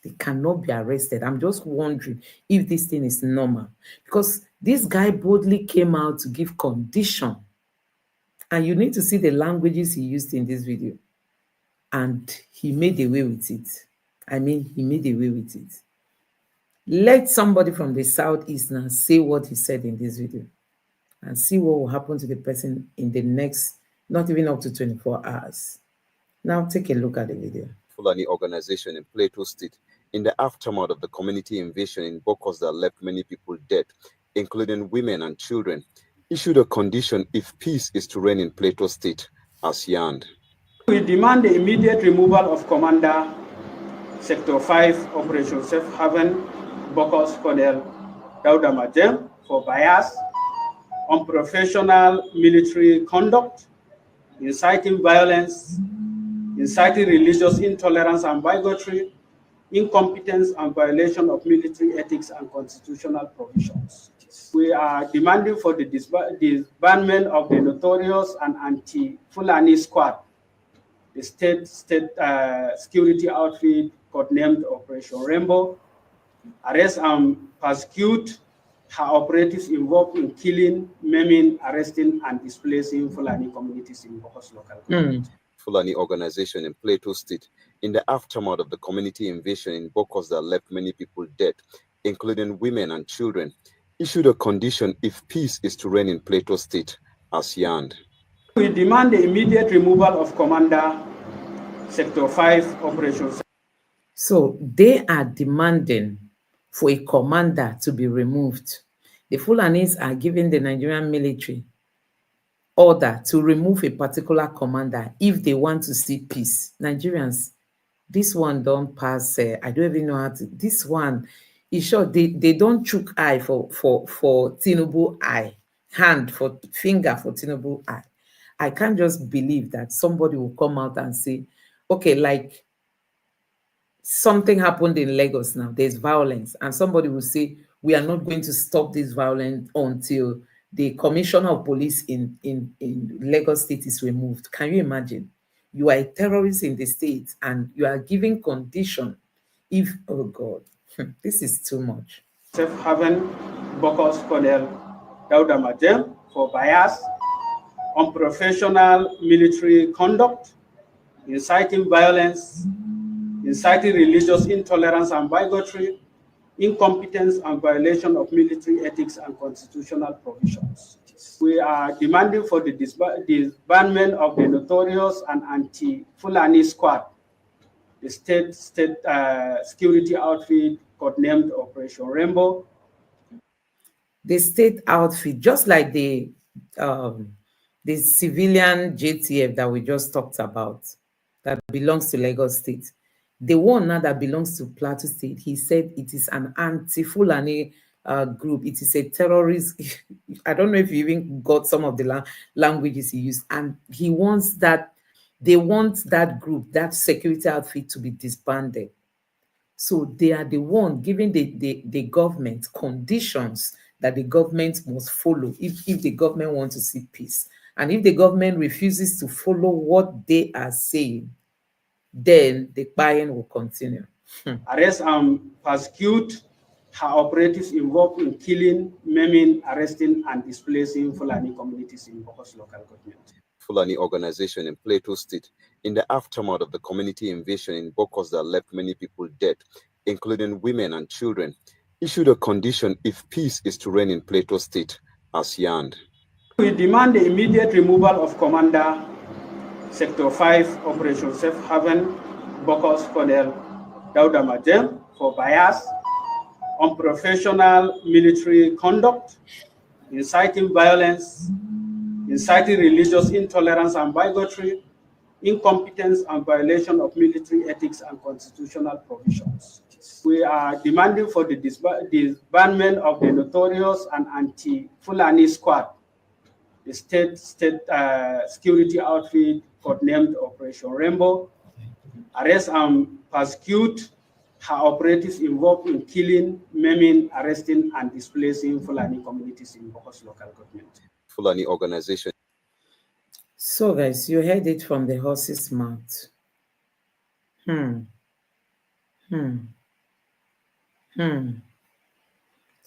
They cannot be arrested. I'm just wondering if this thing is normal, because this guy boldly came out to give condition. And you need to see the languages he used in this video. And he made away with it. I mean, he made away with it. Let somebody from the Southeast now say what he said in this video and see what will happen to the person in the next, not even up to 24 hours. Now take a look at the video. Fulani organization in Plateau State, in the aftermath of the community invasion in Bokos that left many people dead, including women and children, issued a condition if peace is to reign in Plateau State, as yarned. We demand the immediate removal of Commander Sector 5 Operation Safe Haven, Bokos Colonel Dauda Majem, for bias, unprofessional military conduct, inciting violence, inciting religious intolerance and bigotry, incompetence and violation of military ethics and constitutional provisions. We are demanding for the disbandment of the notorious and anti-Fulani squad, the state security outfit codenamed Operation Rainbow, arrest and prosecute her operatives involved in killing, maiming, arresting, and displacing Fulani communities in Bokos local government. Fulani organization in Plateau State, in the aftermath of the community invasion in Bokos that left many people dead, including women and children, issued a condition if peace is to reign in Plateau State, as yarned. We demand the immediate removal of Commander Sector 5 Operations. So they are demanding for a commander to be removed. The Fulanis are giving the Nigerian military order to remove a particular commander if they want to see peace. Nigerians, this one don't pass. I don't even know how to. This one is sure they don't chook eye for Tinubu eye, hand for finger for Tinubu eye. I can't just believe that somebody will come out and say, okay, like something happened in Lagos now, there's violence, and somebody will say, we are not going to stop this violence until the commissioner of police in Lagos State is removed. Can you imagine? You are a terrorist in the state and you are giving condition if, oh God, this is too much. Safe Haven, Bokos Colonel Dauda Majem, for bias, unprofessional military conduct, inciting violence, inciting religious intolerance and bigotry, incompetence and violation of military ethics and constitutional provisions. We are demanding for the disbandment of the notorious and anti-Fulani squad, the state security outfit codenamed Operation Rainbow. The state outfit, just like the civilian JTF that we just talked about, that belongs to Lagos State. The one now that belongs to Plateau State, he said it is an anti-Fulani group. It is a terrorist. I don't know if you even got some of the languages he used. And he wants that, they want that group, that security outfit to be disbanded. So they are the one giving the government conditions that the government must follow if the government wants to see peace. And if the government refuses to follow what they are saying, then the buying will continue. Arrest and persecute her operatives involved in killing, maiming, arresting, and displacing Fulani communities in Boko's local government. Fulani organization in Plateau State in the aftermath of the community invasion in Bokos that left many people dead, including women and children, issued a condition if peace is to reign in Plateau State as yarned. We demand the immediate removal of Commander Sector 5 Operation Safe Haven, Bokos Colonel Dauda Majem, for bias, unprofessional military conduct, inciting violence, inciting religious intolerance and bigotry, incompetence and violation of military ethics and constitutional provisions. We are demanding for the disbandment of the notorious and anti-Fulani squad, the state security outfit codenamed Operation Rainbow, arrest and persecute her operatives involved in killing, maiming, arresting, and displacing Fulani communities in Boko's local government. Fulani organization. So guys, you heard it from the horse's mouth. So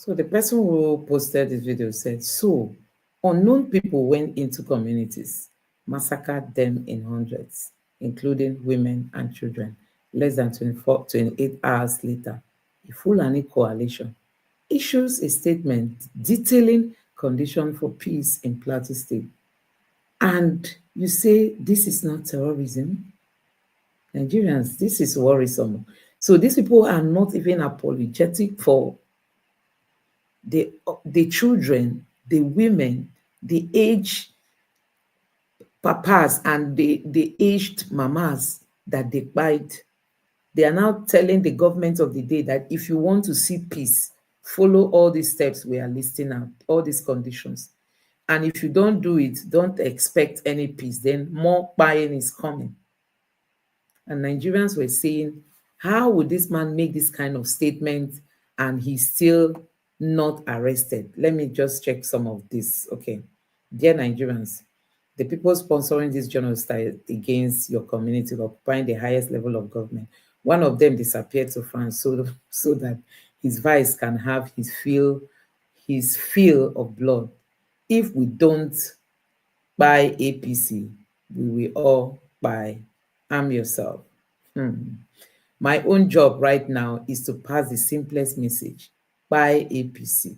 the person who posted this video said, so unknown people went into communities, massacred them in hundreds, including women and children. Less than 28 hours later, the Fulani coalition issues a statement detailing conditions for peace in Plateau State. And you say this is not terrorism? Nigerians, this is worrisome. So these people are not even apologetic for the children, the women, the aged papas, and the aged mamas that they bite. They are now telling the government of the day that if you want to see peace, follow all these steps we are listing out, all these conditions. And if you don't do it, don't expect any peace. Then more buying is coming. And Nigerians were saying, how would this man make this kind of statement and he's still not arrested? Let me just check some of this. Okay. Dear Nigerians, the people sponsoring this genocide against your community occupying the highest level of government, one of them disappeared to France so that his vice can have his fill of blood. If we don't buy APC, we will all buy arm yourself. My own job right now is to pass the simplest message: buy APC.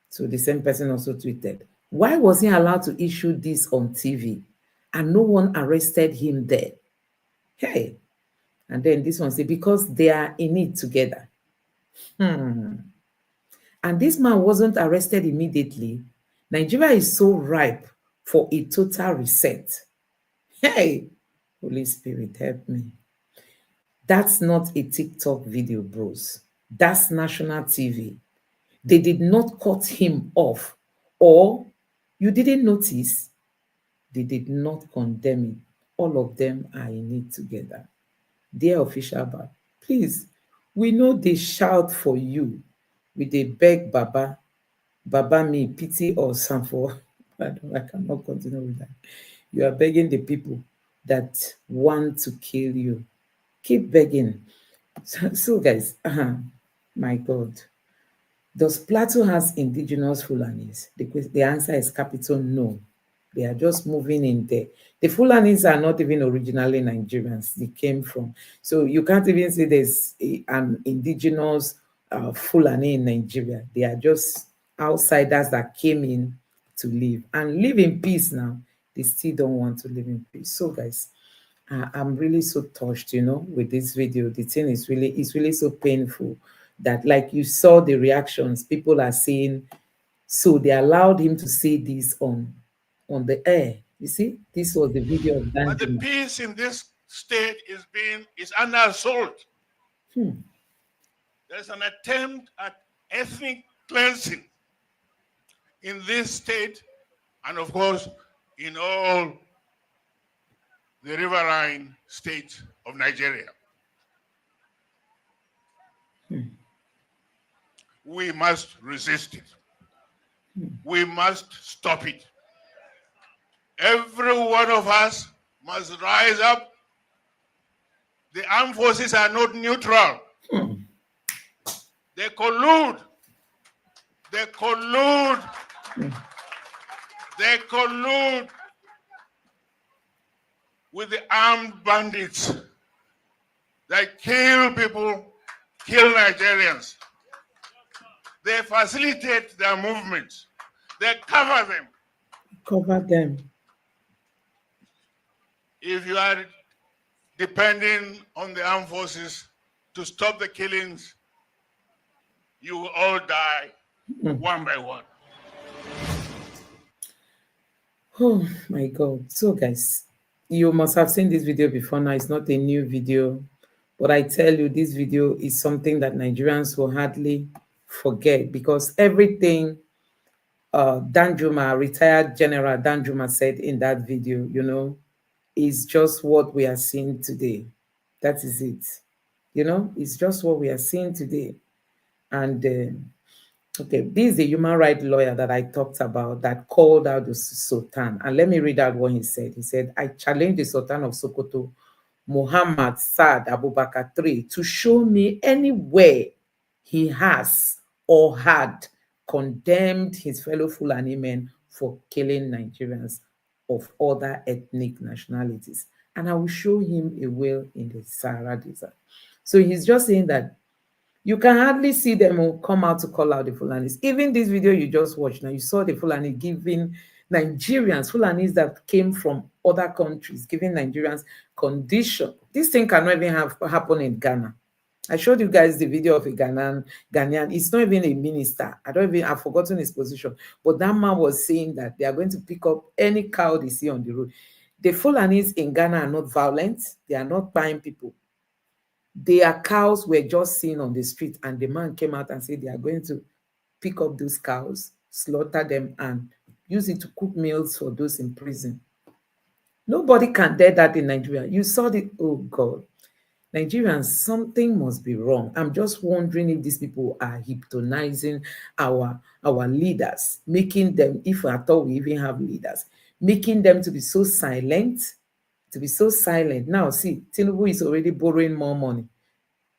So the same person also tweeted, why was he allowed to issue this on TV and no one arrested him there? Hey. And then this one said, because they are in it together. And this man wasn't arrested immediately. Nigeria is so ripe for a total reset. Hey, Holy Spirit, help me. That's not a TikTok video, bros. That's national TV. They did not cut him off, or you didn't notice, they did not condemn him. All of them are in it together. Dear official bar, please, we know they shout for you. We they beg Baba me, pity or some for. I cannot continue with that. You are begging the people that want to kill you. Keep begging. So guys, my God, Does Plateau has indigenous Fulanis? The answer is capital no. They are just moving in there. The Fulanis are not even originally Nigerians. They came from. So you can't even say there's an indigenous Fulani in Nigeria. They are just outsiders that came in to live and live in peace now. They still don't want to live in peace. So guys, I'm really so touched, with this video. The thing is really so painful that, like, you saw the reactions. People are saying, so they allowed him to say this on the air. You see, this was the video of But the Danjuma. peace in this state is under assault. There's an attempt at ethnic cleansing in this state, and of course, in all the riverine states of Nigeria. We must resist it. We must stop it. Every one of us must rise up. The armed forces are not neutral. They collude. They collude. They collude with the armed bandits that kill people, kill Nigerians. They facilitate their movements. They cover them. Cover them. If you are depending on the armed forces to stop the killings, you will all die one by one. Oh my God. So guys, you must have seen this video before now. It's not a new video, but I tell you, this video is something that Nigerians will hardly forget, because everything Danjuma, retired General Danjuma, said in that video, is just what we are seeing today. That is it. It's just what we are seeing today. And okay, this is the human rights lawyer that I talked about that called out the Sultan. And let me read out what he said. He said, I challenge the Sultan of Sokoto, Muhammad Saad Abubakar III, to show me anywhere he has or had condemned his fellow Fulani men for killing Nigerians of other ethnic nationalities. And I will show him a well in the Sahara Desert. So he's just saying that you can hardly see them come out to call out the Fulanis. Even this video you just watched now, you saw the Fulani giving Nigerians, Fulanis that came from other countries, giving Nigerians condition. This thing cannot even happen in Ghana. I showed you guys the video of a Ghanaian. It's not even a minister. I've forgotten his position. But that man was saying that they are going to pick up any cow they see on the road. The Fulanis in Ghana are not violent. They are not buying people. Their cows were just seen on the street, and the man came out and said they are going to pick up those cows, slaughter them, and use it to cook meals for those in prison. Nobody can dare that in Nigeria. You saw oh God. Nigerians, something must be wrong. I'm just wondering if these people are hypnotizing our leaders, making them, if at all we even have leaders, making them to be so silent, Now, see, Tinubu is already borrowing more money.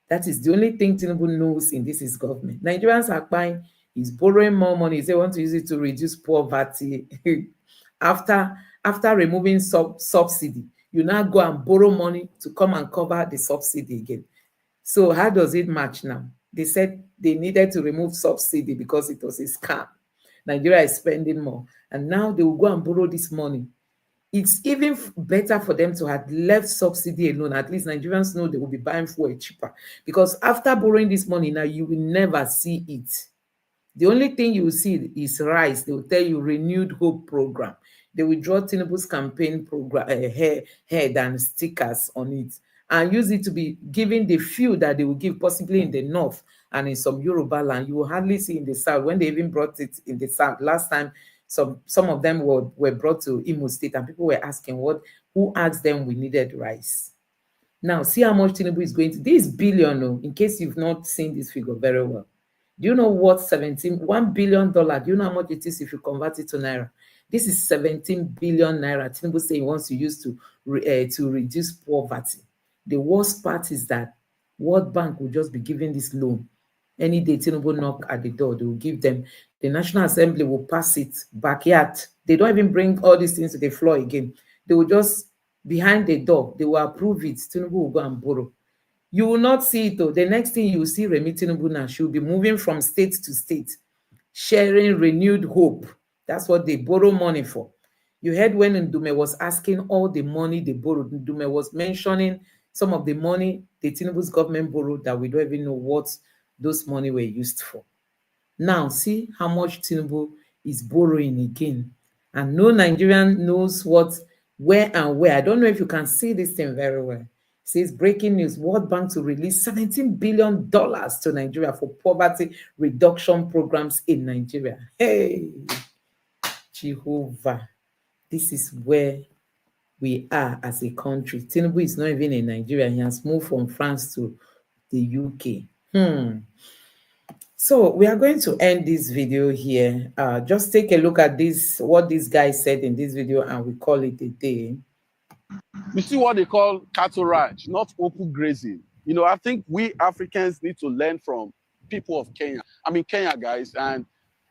That is the only thing Tinubu knows in this is government. Nigerians are buying, he's borrowing more money. They want to use it to reduce poverty. After removing subsidy, you now go and borrow money to come and cover the subsidy again. So how does it match now? They said they needed to remove subsidy because it was a scam. Nigeria is spending more. And now they will go and borrow this money. It's even better for them to have left subsidy alone. At least Nigerians know they will be buying fuel cheaper. Because after borrowing this money now, you will never see it. The only thing you will see is rice. They will tell you renewed hope program. They will draw Tinubu's campaign program head and stickers on it and use it to be giving the few that they will give possibly in the north and in some Yoruba land. You will hardly see in the south. When they even brought it in the south last time, some of them were brought to Imo State and people were asking who asked them we needed rice. Now see how much Tinubu is going to this billion. In case you've not seen this figure very well. Do you know what $1 billion? Do you know how much it is if you convert it to naira? This is 17 billion naira. Tinubu say he wants to use to reduce poverty. The worst part is that World Bank will just be giving this loan. Any day Tinubu knock at the door, they will give them. The National Assembly will pass it backyard. They don't even bring all these things to the floor again. They will just, behind the door, they will approve it. Tinubu will go and borrow. You will not see it though. The next thing you will see Remi Tinubu now, she will be moving from state to state, sharing renewed hope. That's what they borrow money for. You heard when Ndume was asking all the money they borrowed. Ndume was mentioning some of the money the Tinubu's government borrowed that we don't even know what those money were used for. Now, see how much Tinubu is borrowing again. And no Nigerian knows what, where and where. I don't know if you can see this thing very well. It says breaking news, World Bank to release $17 billion to Nigeria for poverty reduction programs in Nigeria. Hey, Jehovah. This is where we are as a country. Tinubu is not even in Nigeria. He has moved from France to the UK. So we are going to end this video here. Just take a look at this, what this guy said in this video, and we call it a day. You see what they call cattle ranch, not open grazing. You know, I think we Africans need to learn from people of Kenya. I'm in Kenya, guys, and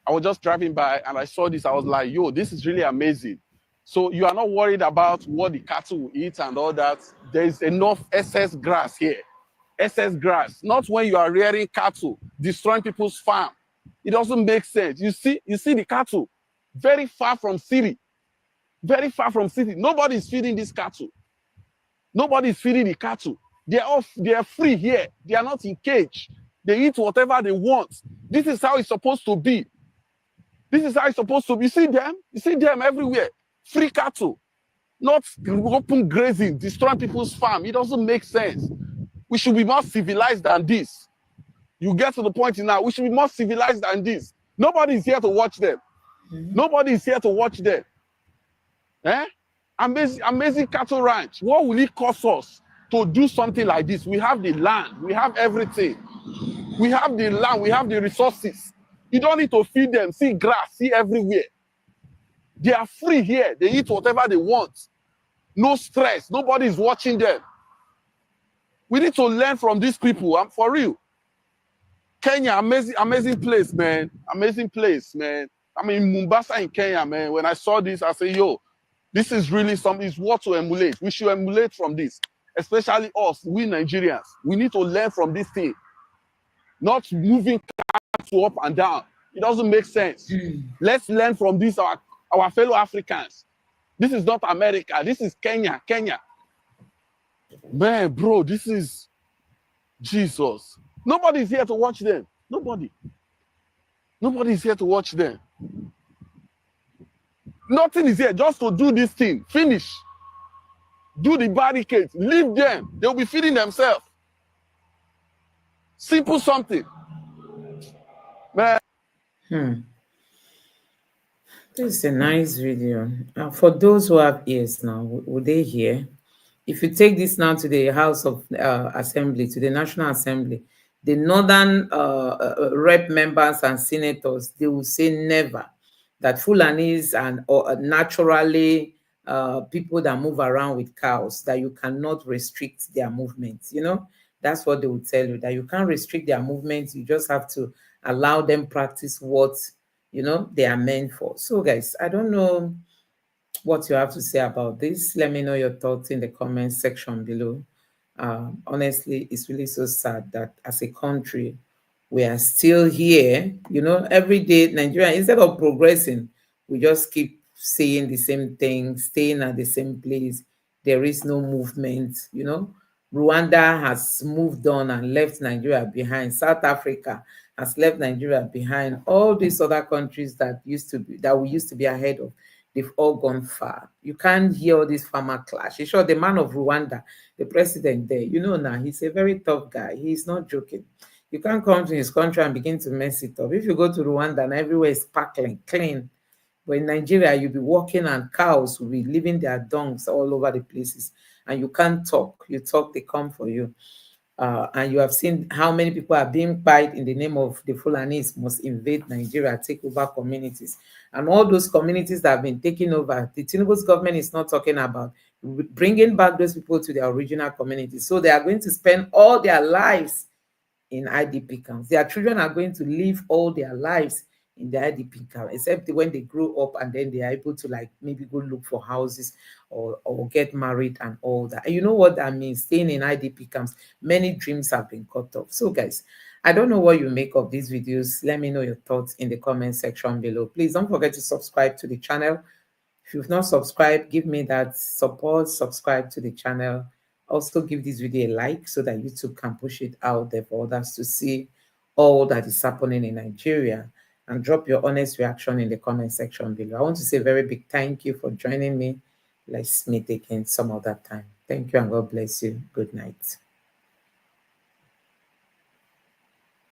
I was just driving by and I saw this. I was like, yo, this is really amazing. So you are not worried about what the cattle will eat and all that. There is enough excess grass here. Excess grass, not when you are rearing cattle, destroying people's farm. It doesn't make sense. You see the cattle very far from city. Very far from city. Nobody is feeding these cattle. Nobody is feeding the cattle. They are free here. They are not in cage. They eat whatever they want. This is how it's supposed to be. This is how it's supposed to be. You see them? You see them everywhere. Free cattle. Not open grazing, destroying people's farm. It doesn't make sense. We should be more civilized than this. You get to the point now. We should be more civilized than this. Nobody is here to watch them. Nobody is here to watch them. Eh? Amazing cattle ranch. What will it cost us to do something like this? We have the land. We have everything. We have the land. We have the resources. You don't need to feed them. See grass. See everywhere. They are free here. They eat whatever they want. No stress. Nobody is watching them. We need to learn from these people. I'm for real. Kenya, amazing place, man. Amazing place, man. I mean, Mombasa in Kenya, man. When I saw this, I said, yo, this is really something. It's what to emulate. We should emulate from this, especially us, we Nigerians. We need to learn from this thing. Not moving to up and down. It doesn't make sense. Let's learn from this, our fellow Africans. This is not America. This is Kenya. Kenya. Man, bro, this is Jesus. Nobody's here to watch them. Nobody. Nobody's here to watch them. Nothing is here just to do this thing. Finish. Do the barricades. Leave them. They'll be feeding themselves. Simple something. Man. This is a nice video. For those who have ears now, would they hear? If you take this now to the House of Assembly, to the National Assembly, the northern rep members and senators, they will say never that Fulanis and naturally people that move around with cows, that you cannot restrict their movements. You know, that's what they will tell you, that you can't restrict their movements. You just have to allow them practice what, you know, they are meant for. So guys, I don't know what you have to say about this. Let me know your thoughts in the comment section below. Honestly, it's really so sad that as a country, we are still here. You know, every day, Nigeria, instead of progressing, we just keep saying the same thing, staying at the same place. There is no movement. You know, Rwanda has moved on and left Nigeria behind. South Africa has left Nigeria behind. All these other countries that we used to be ahead of, they've all gone far. You can't hear all this farmer clash. You sure the man of Rwanda, the president there, you know now, he's a very tough guy. He's not joking. You can't come to his country and begin to mess it up. If you go to Rwanda and everywhere is sparkling, clean, but in Nigeria, you'll be walking and cows will be leaving their dungs all over the places. And you can't talk. You talk, they come for you. And you have seen how many people are being fight in the name of the Fulanis must invade Nigeria, take over communities. And all those communities that have been taken over, the Tinubu's government is not talking about bringing back those people to their original communities. So they are going to spend all their lives in IDP camps. Their children are going to live all their lives in the IDP camp, except when they grow up and then they are able to like maybe go look for houses or get married and all that. And you know what that means? Staying in IDP camps, many dreams have been cut off. So guys, I don't know what you make of these videos. Let me know your thoughts in the comment section below. Please don't forget to subscribe to the channel. If you've not subscribed, give me that support, subscribe to the channel. Also give this video a like so that YouTube can push it out there for others to see all that is happening in Nigeria, and drop your honest reaction in the comment section below. I want to say a very big thank you for joining me. Let's meet again some other time. Thank you and God bless you. Good night.